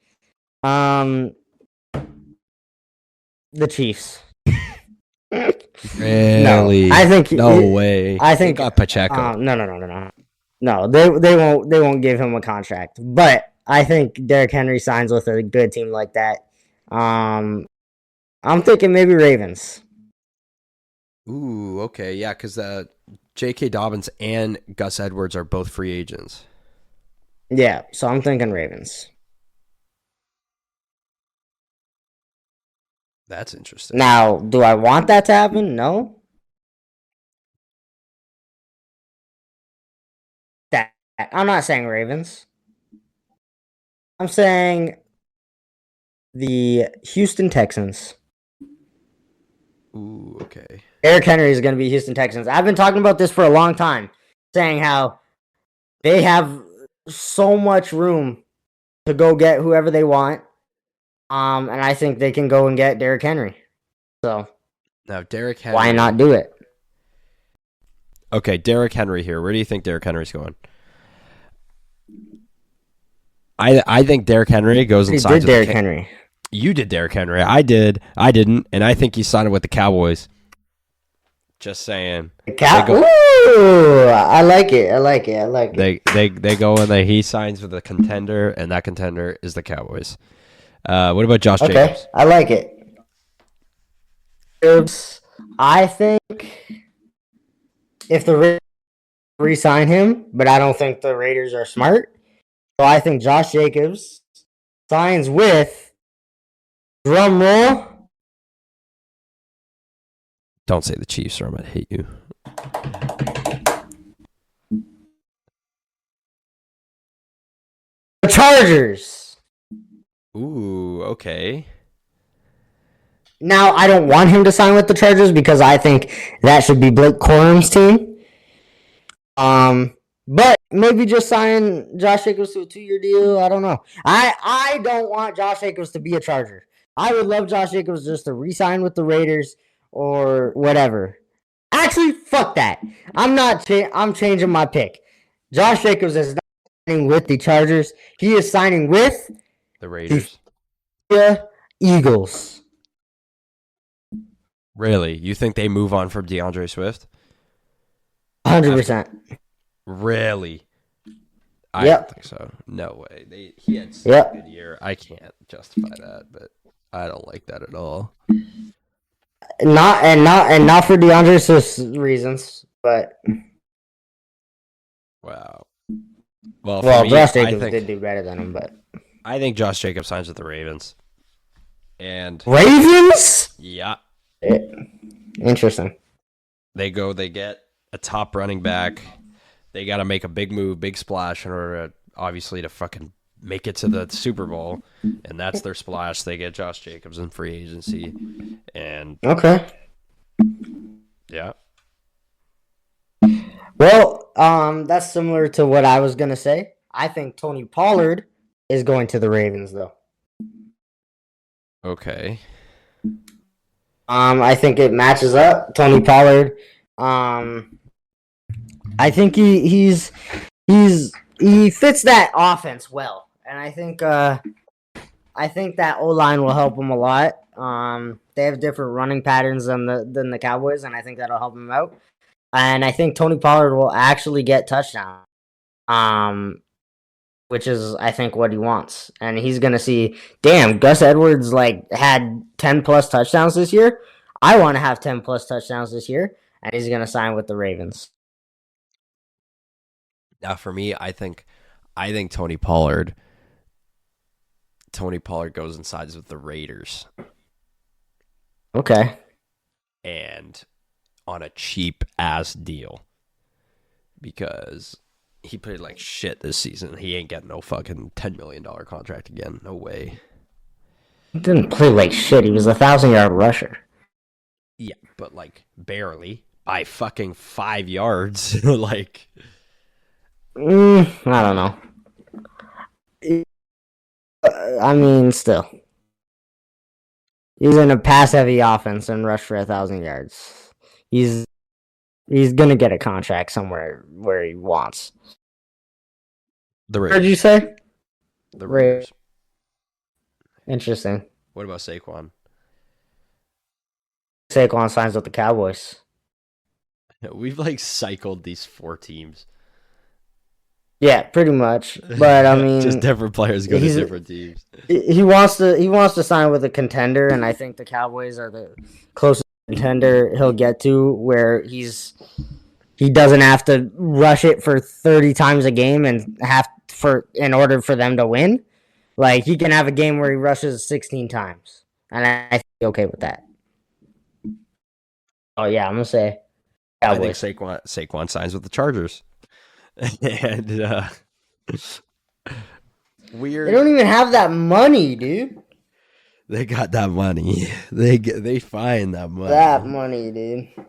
Speaker 3: the Chiefs.
Speaker 2: Really?
Speaker 3: No, I think
Speaker 2: no way.
Speaker 3: I think
Speaker 2: got Pacheco.
Speaker 3: No. No, they won't give him a contract. But I think Derrick Henry signs with a good team like that. I'm thinking maybe Ravens.
Speaker 2: Ooh, okay, yeah, because J.K. Dobbins and Gus Edwards are both free agents.
Speaker 3: Yeah, so I'm thinking Ravens.
Speaker 2: That's interesting.
Speaker 3: Now, do I want that to happen? No. I'm not saying Ravens. I'm saying the Houston Texans.
Speaker 2: Ooh, okay.
Speaker 3: Derrick Henry is going to be Houston Texans. I've been talking about this for a long time, saying how they have so much room to go get whoever they want. And I think they can go and get Derrick Henry. So
Speaker 2: Now, Derrick Henry.
Speaker 3: why not do it?
Speaker 2: Okay, Derrick Henry here. Where do you think Derrick Henry's going? I think Derrick Henry goes and
Speaker 3: He
Speaker 2: signs
Speaker 3: did
Speaker 2: with
Speaker 3: Derrick
Speaker 2: the
Speaker 3: Henry.
Speaker 2: You did Derrick Henry. I did. I didn't, and I think he's signing with the Cowboys. Just saying.
Speaker 3: Ooh, I like it. I like it. I like it.
Speaker 2: They go and he signs with a contender, and that contender is the Cowboys. What about Josh Jacobs?
Speaker 3: I like it. I think if the Raiders re-sign him, but I don't think the Raiders are smart. So I think Josh Jacobs signs with, drum roll,
Speaker 2: Don't say the Chiefs, or I'm gonna hate you.
Speaker 3: the Chargers.
Speaker 2: Ooh, okay.
Speaker 3: Now, I don't want him to sign with the Chargers because I think that should be Blake Corum's team. But maybe just sign Josh Jacobs to a 2-year deal. I don't know. I don't want Josh Jacobs to be a Charger. I would love Josh Jacobs just to re-sign with the Raiders or whatever. Actually, fuck that. I'm changing my pick. Josh Jacobs is not signing with the Chargers. He is signing with
Speaker 2: The Raiders.
Speaker 3: the Eagles.
Speaker 2: Really? You think they move on from DeAndre Swift?
Speaker 3: 100%.
Speaker 2: Really? I
Speaker 3: Yep.
Speaker 2: don't think so. No way. He had such a good year. I can't justify that, but I don't like that at all.
Speaker 3: Not for DeAndre Swift's reasons, but
Speaker 2: Wow. Well, for me,
Speaker 3: Josh Jacobs did do better than him, but
Speaker 2: I think Josh Jacobs signs with the Ravens. And
Speaker 3: Ravens?
Speaker 2: yeah,
Speaker 3: Interesting.
Speaker 2: they get a top running back. They got to make a big move, big splash in order to, obviously, to fucking make it to the Super Bowl, and that's their splash. They get Josh Jacobs in free agency, and
Speaker 3: Okay.
Speaker 2: yeah.
Speaker 3: Well, that's similar to what I was gonna say. I think Tony Pollard is going to the Ravens, though.
Speaker 2: Okay.
Speaker 3: I think it matches up. Tony Pollard. I think he fits that offense well, and I think that O-line will help him a lot. They have different running patterns than the Cowboys, and I think that'll help him out. And I think Tony Pollard will actually get touchdowns, which is, I think, what he wants. And he's going to see, damn, Gus Edwards had 10-plus touchdowns this year. I want to have 10-plus touchdowns this year, and he's going to sign with the Ravens.
Speaker 2: Now, for me, I think Tony Pollard goes and sides with the Raiders.
Speaker 3: Okay.
Speaker 2: And on a cheap ass deal, because he played like shit this season. He ain't getting no fucking $10 million contract again. No way.
Speaker 3: He didn't play like shit. He was a 1,000-yard rusher.
Speaker 2: Yeah, but like barely by fucking 5 yards. Like,
Speaker 3: I don't know. I mean, still, he's in a pass-heavy offense and rush for 1,000 yards. He's gonna get a contract somewhere where he wants.
Speaker 2: the
Speaker 3: What
Speaker 2: Raiders.
Speaker 3: did you say?
Speaker 2: The Raiders.
Speaker 3: Interesting.
Speaker 2: What about Saquon?
Speaker 3: Saquon signs with the Cowboys.
Speaker 2: We've like cycled these 4 teams.
Speaker 3: Yeah, pretty much. But I mean,
Speaker 2: just different players go to different teams.
Speaker 3: He wants to sign with a contender, and I think the Cowboys are the closest contender he'll get to, where he doesn't have to rush it for 30 times a game in order for them to win. Like, he can have a game where he rushes 16 times, and I think he's okay with that. Oh yeah, I'm gonna say Cowboys.
Speaker 2: I think Saquon signs with the Chargers. And
Speaker 3: They
Speaker 2: weird.
Speaker 3: don't even have that money, dude.
Speaker 2: They got that money. They find that
Speaker 3: That
Speaker 2: money.
Speaker 3: money, dude.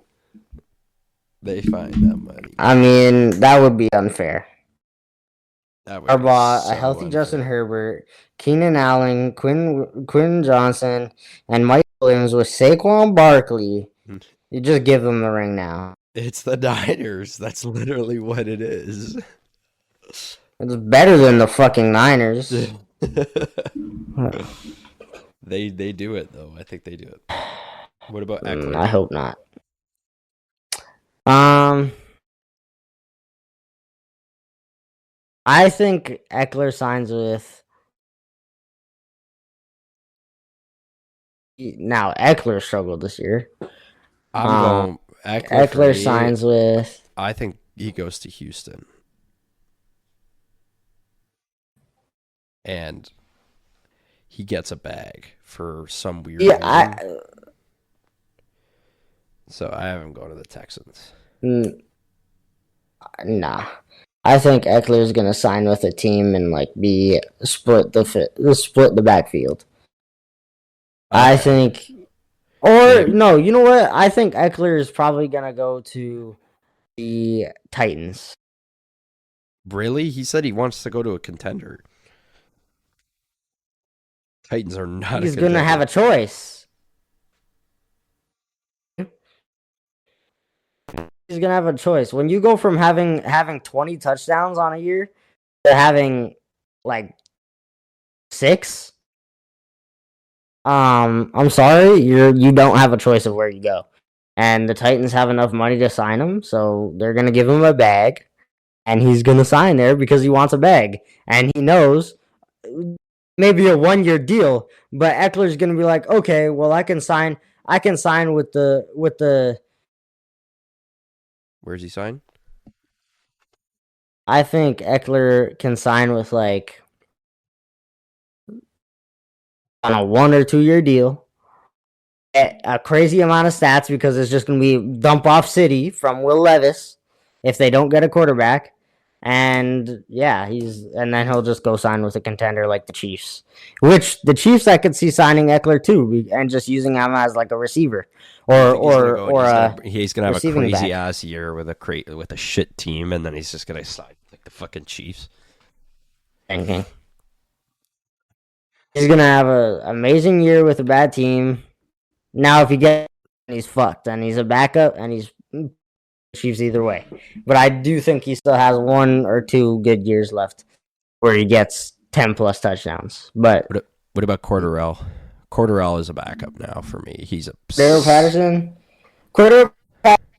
Speaker 2: They find that money.
Speaker 3: I mean, that would be unfair.
Speaker 2: That would be
Speaker 3: Harbaugh, a
Speaker 2: so
Speaker 3: healthy Justin
Speaker 2: unfair.
Speaker 3: Herbert, Keenan Allen, Quinn Johnson, and Mike Williams with Saquon Barkley. You just give them the ring now.
Speaker 2: It's the Niners. That's literally what it is.
Speaker 3: It's better than the fucking Niners.
Speaker 2: They do it though. I think they do it. What about Eckler?
Speaker 3: I hope not. Um, I think Eckler signs with. Now Eckler struggled this year.
Speaker 2: I'm going Eckler for
Speaker 3: Eckler
Speaker 2: me.
Speaker 3: signs with.
Speaker 2: I think he goes to Houston. And he gets a bag for some weird
Speaker 3: Yeah,
Speaker 2: reason. So I have him going to the Texans.
Speaker 3: nah. I think Eckler is gonna sign with a team and like be split the backfield. I
Speaker 2: Okay.
Speaker 3: think, or
Speaker 2: Maybe.
Speaker 3: no, you know what? I think Eckler is probably gonna go to the Titans.
Speaker 2: Really? He said he wants to go to a contender. Titans are not a
Speaker 3: He's gonna have
Speaker 2: contender.
Speaker 3: a choice. He's gonna have a choice. When you go from having 20 touchdowns on a year to having like 6, I'm sorry, you don't have a choice of where you go. And the Titans have enough money to sign him, so they're gonna give him a bag, and he's gonna sign there because he wants a bag, and he knows maybe a 1-year deal, but Eckler's gonna be like, okay, well I can sign with the.
Speaker 2: Where's he sign?
Speaker 3: I think Eckler can sign with like on a 1 or 2 year deal. A crazy amount of stats because it's just going to be dump off city from Will Levis if they don't get a quarterback. And yeah, and then he'll just go sign with a contender like the Chiefs, which the Chiefs I could see signing Eckler too, and just using him as like a receiver
Speaker 2: You
Speaker 3: or
Speaker 2: think he's gonna
Speaker 3: or
Speaker 2: go and
Speaker 3: or a
Speaker 2: he's gonna have a
Speaker 3: receiving
Speaker 2: crazy
Speaker 3: back.
Speaker 2: ass year with a shit team, and then he's just gonna slide like the fucking Chiefs.
Speaker 3: Thinking he's gonna have an amazing year with a bad team. Now, if he gets, he's fucked, and he's a backup, and he's Chiefs either way. But I do think he still has 1 or 2 good years left where he gets 10+ touchdowns. But
Speaker 2: What about Cordarrelle? Cordarrelle is a backup now for me. He's a.
Speaker 3: Daryl Patterson, Quitter,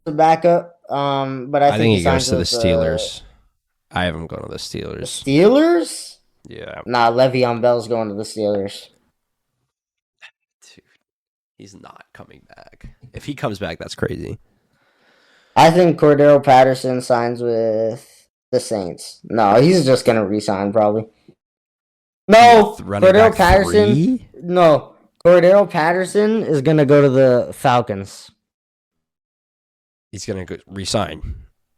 Speaker 3: the backup. But I
Speaker 2: I
Speaker 3: think
Speaker 2: think
Speaker 3: he
Speaker 2: he goes
Speaker 3: signs
Speaker 2: to the
Speaker 3: with
Speaker 2: Steelers. I have him going to the
Speaker 3: the
Speaker 2: Steelers.
Speaker 3: Steelers.
Speaker 2: Yeah,
Speaker 3: Nah, Le'Veon Bell's going to the Steelers.
Speaker 2: dude, he's not coming back. If he comes back, that's crazy.
Speaker 3: I think Cordero Patterson signs with the Saints. No, he's just gonna resign probably. No,
Speaker 2: Running
Speaker 3: Cordero
Speaker 2: back
Speaker 3: Patterson.
Speaker 2: 3.
Speaker 3: No, Cordero Patterson is gonna go to the Falcons.
Speaker 2: He's gonna go resign.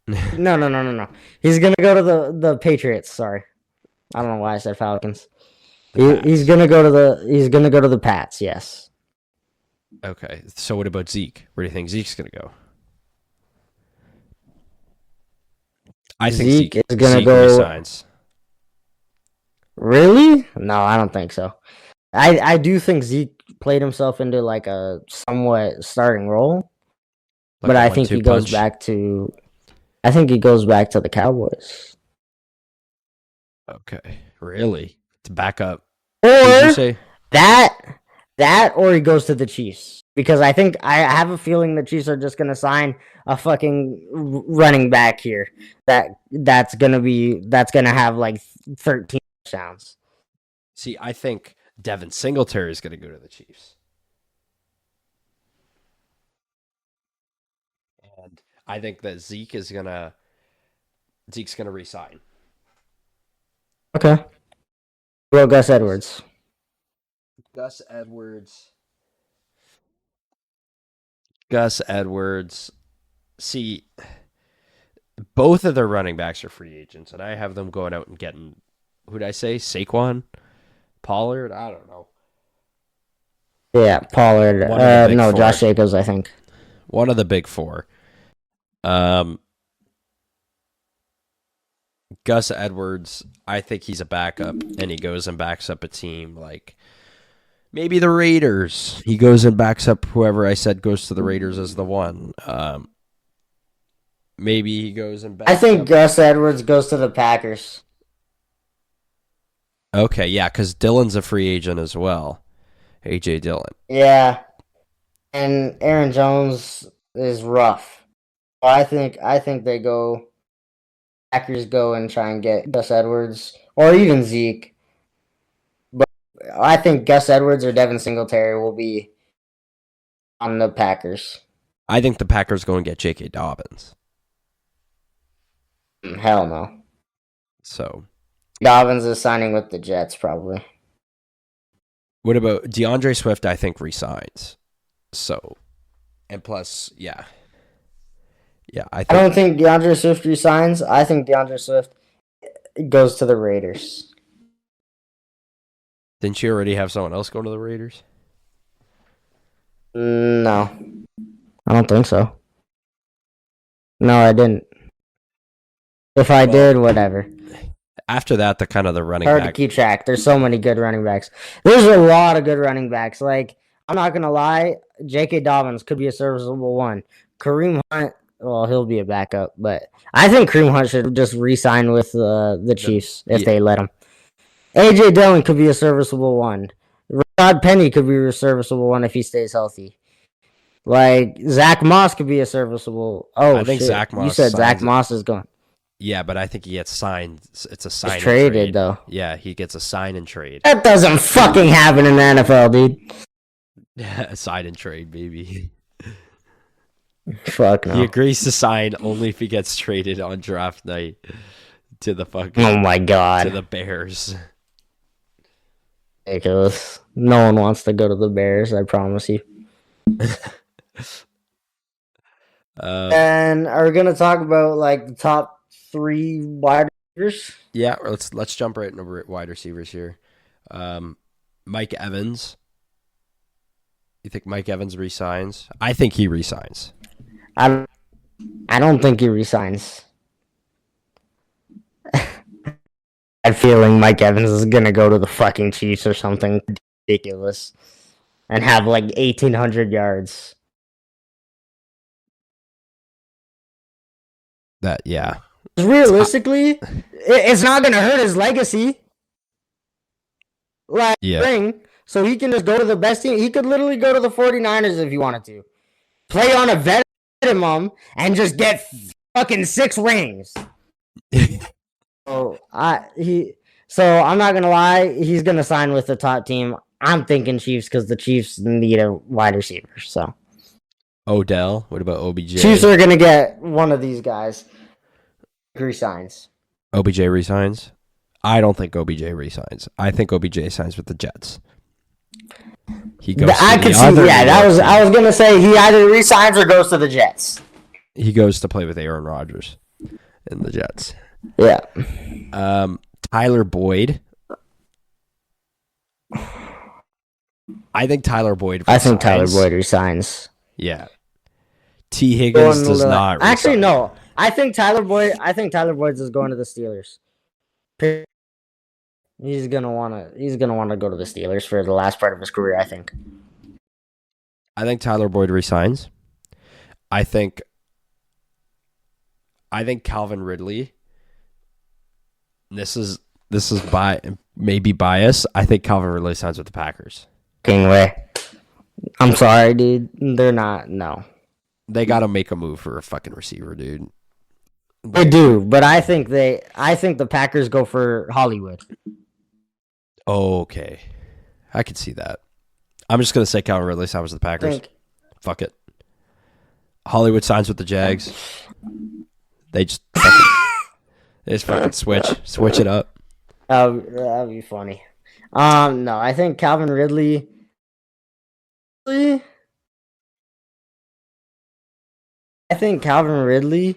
Speaker 3: No. He's gonna go to the Patriots. Sorry, I don't know why I said Falcons. He's gonna go to the Pats. Yes.
Speaker 2: Okay, so what about Zeke? Where do you think Zeke's gonna go? I think
Speaker 3: Zeke is gonna
Speaker 2: Zeke
Speaker 3: go.
Speaker 2: resigns.
Speaker 3: Really? No, I don't think so. I do think Zeke played himself into like a somewhat starting role,
Speaker 2: Like
Speaker 3: but
Speaker 2: a
Speaker 3: I think
Speaker 2: 1-2
Speaker 3: he goes
Speaker 2: punch.
Speaker 3: back to. I think he goes back to the Cowboys.
Speaker 2: Okay, really? To back up?
Speaker 3: Or
Speaker 2: Did you say?
Speaker 3: that or he goes to the Chiefs because I have a feeling the Chiefs are just gonna sign a fucking running back here that's gonna have like 13 touchdowns.
Speaker 2: See, I think Devin Singletary is gonna go to the Chiefs, and I think that Zeke's gonna resign.
Speaker 3: Okay. Well, Gus Edwards.
Speaker 2: Gus Edwards. Gus Edwards. See, both of their running backs are free agents, and I have them going out and getting who'd I say? Saquon? Pollard? I don't know.
Speaker 3: Yeah, Pollard.
Speaker 2: One of the big
Speaker 3: No,
Speaker 2: four.
Speaker 3: Josh Jacobs, I think.
Speaker 2: One of the big four. Gus Edwards, I think he's a backup, and he goes and backs up a team like maybe the Raiders. He goes and backs up whoever I said goes to the Raiders as the one. Maybe he goes and backs
Speaker 3: I think
Speaker 2: up.
Speaker 3: Gus Edwards goes to the Packers.
Speaker 2: Okay, yeah, because Dillon's a free agent as well. A.J. Dillon.
Speaker 3: Yeah, and Aaron Jones is rough. I think they go. Packers go and try and get Gus Edwards or even Zeke. But I think Gus Edwards or Devin Singletary will be on the Packers.
Speaker 2: I think the Packers go and get J.K. Dobbins.
Speaker 3: Hell no.
Speaker 2: So,
Speaker 3: Dobbins is signing with the Jets probably.
Speaker 2: what about DeAndre Swift? I think resigns. So, and plus, yeah. I
Speaker 3: don't think DeAndre Swift resigns. I think DeAndre Swift goes to the Raiders.
Speaker 2: Didn't you already have someone else go to the Raiders?
Speaker 3: No, I don't think so. No, I didn't. If I did, whatever.
Speaker 2: After that, the running
Speaker 3: Hard
Speaker 2: back.
Speaker 3: to keep track. There's so many good running backs. There's a lot of good running backs. Like, I'm not going to lie, J.K. Dobbins could be a serviceable one. Kareem Hunt, well, he'll be a backup, but I think Kareem Hunt should just re-sign with the Chiefs if they let him. A.J. Dillon could be a serviceable one. Rashad Penny could be a serviceable one if he stays healthy. Like, Zach Moss could be a serviceable. Oh, I think Zach Moss. You said Zach Moss is going.
Speaker 2: Yeah, but I think he gets signed. It's a sign.
Speaker 3: He's traded, though.
Speaker 2: Yeah, he gets a sign and trade.
Speaker 3: That doesn't fucking happen in the NFL, dude.
Speaker 2: A sign and trade, baby.
Speaker 3: Fuck no.
Speaker 2: He agrees to sign only if he gets traded on draft night to the fucking.
Speaker 3: Oh my god.
Speaker 2: To the Bears.
Speaker 3: Ridiculous. No one wants to go to the Bears, I promise you. And are we gonna talk about like the top 3 wide receivers?
Speaker 2: Yeah, let's jump right into wide receivers here. Mike Evans. You think Mike Evans resigns? I think he resigns.
Speaker 3: I don't think he resigns. I'm feeling Mike Evans is gonna go to the fucking Chiefs or something ridiculous and have like 1,800 yards.
Speaker 2: That, yeah.
Speaker 3: Realistically, it's not gonna hurt his legacy. Like, ring, so he can just go to the best team. He could literally go to the 49ers if he wanted to. Play on a veteran and just get fucking 6 rings. So I'm not gonna lie, he's gonna sign with the top team. I'm thinking Chiefs because the Chiefs need a wide receiver. So
Speaker 2: Odell, what about OBJ?
Speaker 3: Chiefs are gonna get one of these guys. Resigns.
Speaker 2: OBJ resigns. I don't think OBJ resigns. I think OBJ signs with the Jets. He goes. I
Speaker 3: was gonna say he either resigns or goes to the Jets.
Speaker 2: He goes to play with Aaron Rodgers in the Jets.
Speaker 3: Yeah.
Speaker 2: Tyler Boyd. I think Tyler Boyd resigns.
Speaker 3: I think Tyler Boyd resigns.
Speaker 2: Yeah. T. Higgins does not resign.
Speaker 3: Actually, no. I think Tyler Boyd is going to the Steelers. He's gonna wanna go to the Steelers for the last part of his career, I think.
Speaker 2: I think Tyler Boyd resigns. I think Calvin Ridley. This is maybe bias. I think Calvin Ridley signs with the Packers.
Speaker 3: King way. I'm sorry, dude. They're not. No.
Speaker 2: They got to make a move for a fucking receiver, dude.
Speaker 3: They do, but I think the Packers go for Hollywood.
Speaker 2: Okay. I could see that. I'm just going to say Calvin Ridley signs with the Packers. Fuck it. Hollywood signs with the Jags. They just fucking switch it up.
Speaker 3: That'd be funny. No, I think Calvin Ridley. I think Calvin Ridley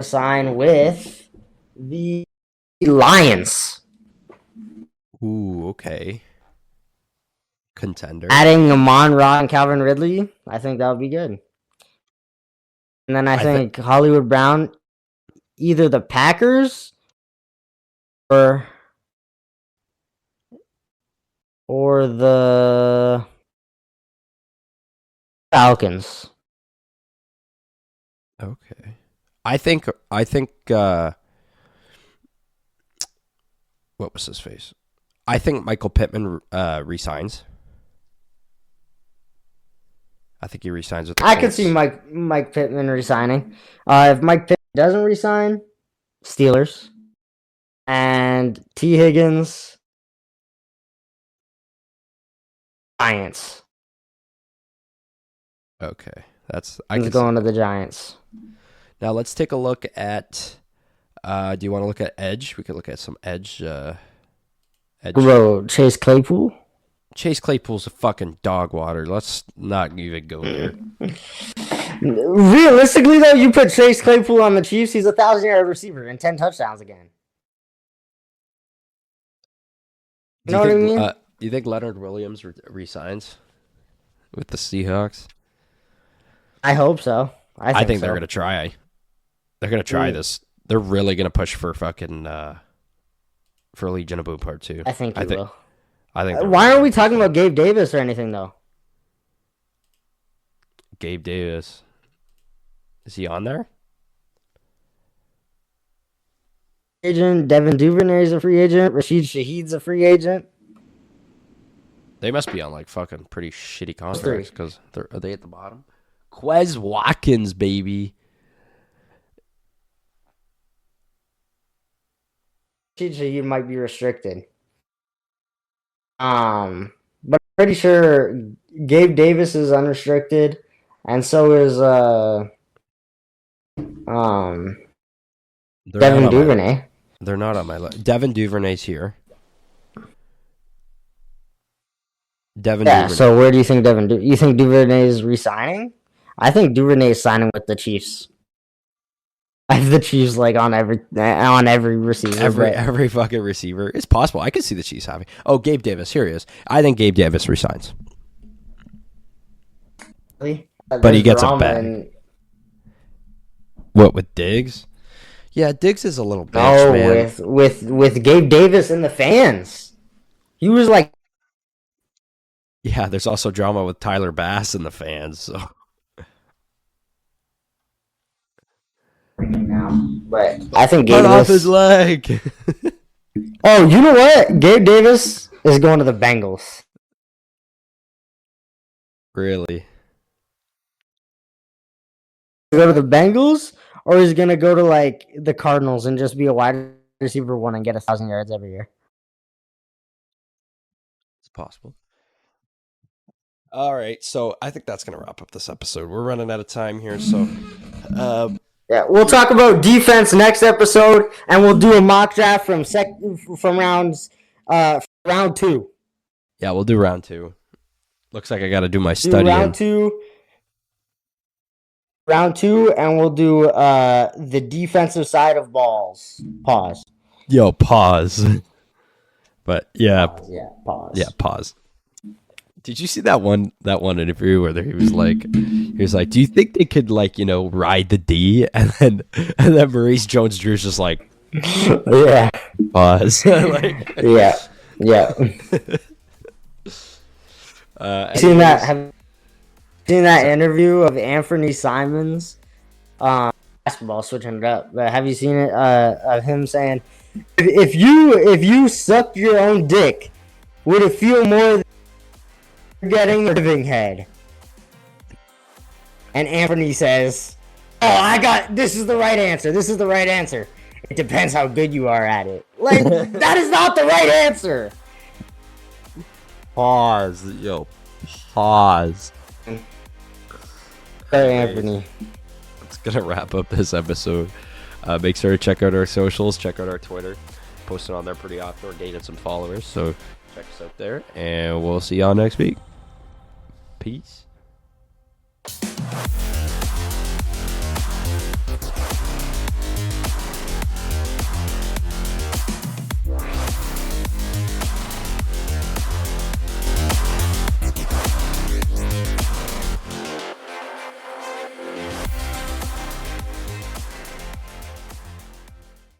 Speaker 3: sign with the Lions.
Speaker 2: Ooh, okay. Contender.
Speaker 3: Adding Amon Ra and Calvin Ridley, I think that would be good. And then I think Hollywood Brown, either the Packers or the Falcons.
Speaker 2: Okay. I think what was his face? I think Michael Pittman resigns. I think he resigns with the
Speaker 3: I could
Speaker 2: Colts.
Speaker 3: see Mike Pittman resigning. If Mike Pittman doesn't resign, Steelers. And T. Higgins, Giants.
Speaker 2: Okay. That's
Speaker 3: He's going to the Giants.
Speaker 2: Now let's take a look at do you want to look at edge? We could look at some edge
Speaker 3: Bro, Chase Claypool.
Speaker 2: Chase Claypool's a fucking dog water. Let's not even go there.
Speaker 3: Realistically, though, you put Chase Claypool on the Chiefs, he's a 1,000-yard receiver and 10 touchdowns again. You know what I mean?
Speaker 2: Do you think Leonard Williams resigns with the Seahawks?
Speaker 3: I hope so. I think
Speaker 2: they're gonna try. They're gonna try this. They're really gonna push for fucking for Legion of Boom Part 2.
Speaker 3: I think he will.
Speaker 2: I think.
Speaker 3: Why aren't we talking about Gabe Davis or anything though?
Speaker 2: Gabe Davis, is he on there?
Speaker 3: Agent Devin Duvernay's a free agent. Rashid Shaheed's a free agent.
Speaker 2: They must be on like fucking pretty shitty contracts because are they at the bottom? Quez Watkins, baby.
Speaker 3: Rashid Shaheed might be restricted. But I'm pretty sure Gabe Davis is unrestricted, and so is Devin Duvernay.
Speaker 2: They're not on my list. Devin Duvernay's here. Duvernay.
Speaker 3: So where do you think you think Duvernay is resigning? I think Duvernay is signing with the Chiefs. I have the Chiefs like on every receiver.
Speaker 2: Every fucking receiver. It's possible. I could see the Chiefs having. Oh, Gabe Davis. Here he is. I think Gabe Davis resigns.
Speaker 3: Really?
Speaker 2: But he gets a bag. What, with Diggs? Yeah, Diggs is a little bitch, man.
Speaker 3: with Gabe Davis and the fans. He was like...
Speaker 2: Yeah, there's also drama with Tyler Bass and the fans, so...
Speaker 3: But I think Gabe
Speaker 2: Cut off his leg!
Speaker 3: Oh, you know what? Gabe Davis is going to the Bengals.
Speaker 2: Really?
Speaker 3: Go to the Bengals, or he's gonna go to like the Cardinals and just be a wide receiver 1 and get 1,000 yards every year.
Speaker 2: It's possible. All right, so I think that's gonna wrap up this episode. We're running out of time here, so
Speaker 3: yeah, we'll talk about defense next episode, and we'll do a mock draft from round 2.
Speaker 2: Yeah, we'll do round 2. Looks like I got to do my studying.
Speaker 3: Round two, and we'll do the defensive side of balls. Pause.
Speaker 2: Yo, pause. But yeah,
Speaker 3: pause.
Speaker 2: Yeah, pause. Did you see that one interview where he was like, do you think they could ride the D? And then Maurice Jones-Drew's just like,
Speaker 3: yeah,
Speaker 2: pause.
Speaker 3: yeah. Have you seen that interview of Anthony Simons? Basketball, switching it up, but have you seen it of him saying, if you sucked your own dick, would it feel more than getting a living head? And Anthony says, this is the right answer. This is the right answer. It depends how good you are at it. Like, that is not the right answer.
Speaker 2: Pause. Yo, pause.
Speaker 3: Sorry, Anthony.
Speaker 2: That's gonna wrap up this episode. Make sure to check out our socials, check out our Twitter. Posting on there pretty often. We're gaining some followers, so check us out there. And we'll see y'all next week. Peace.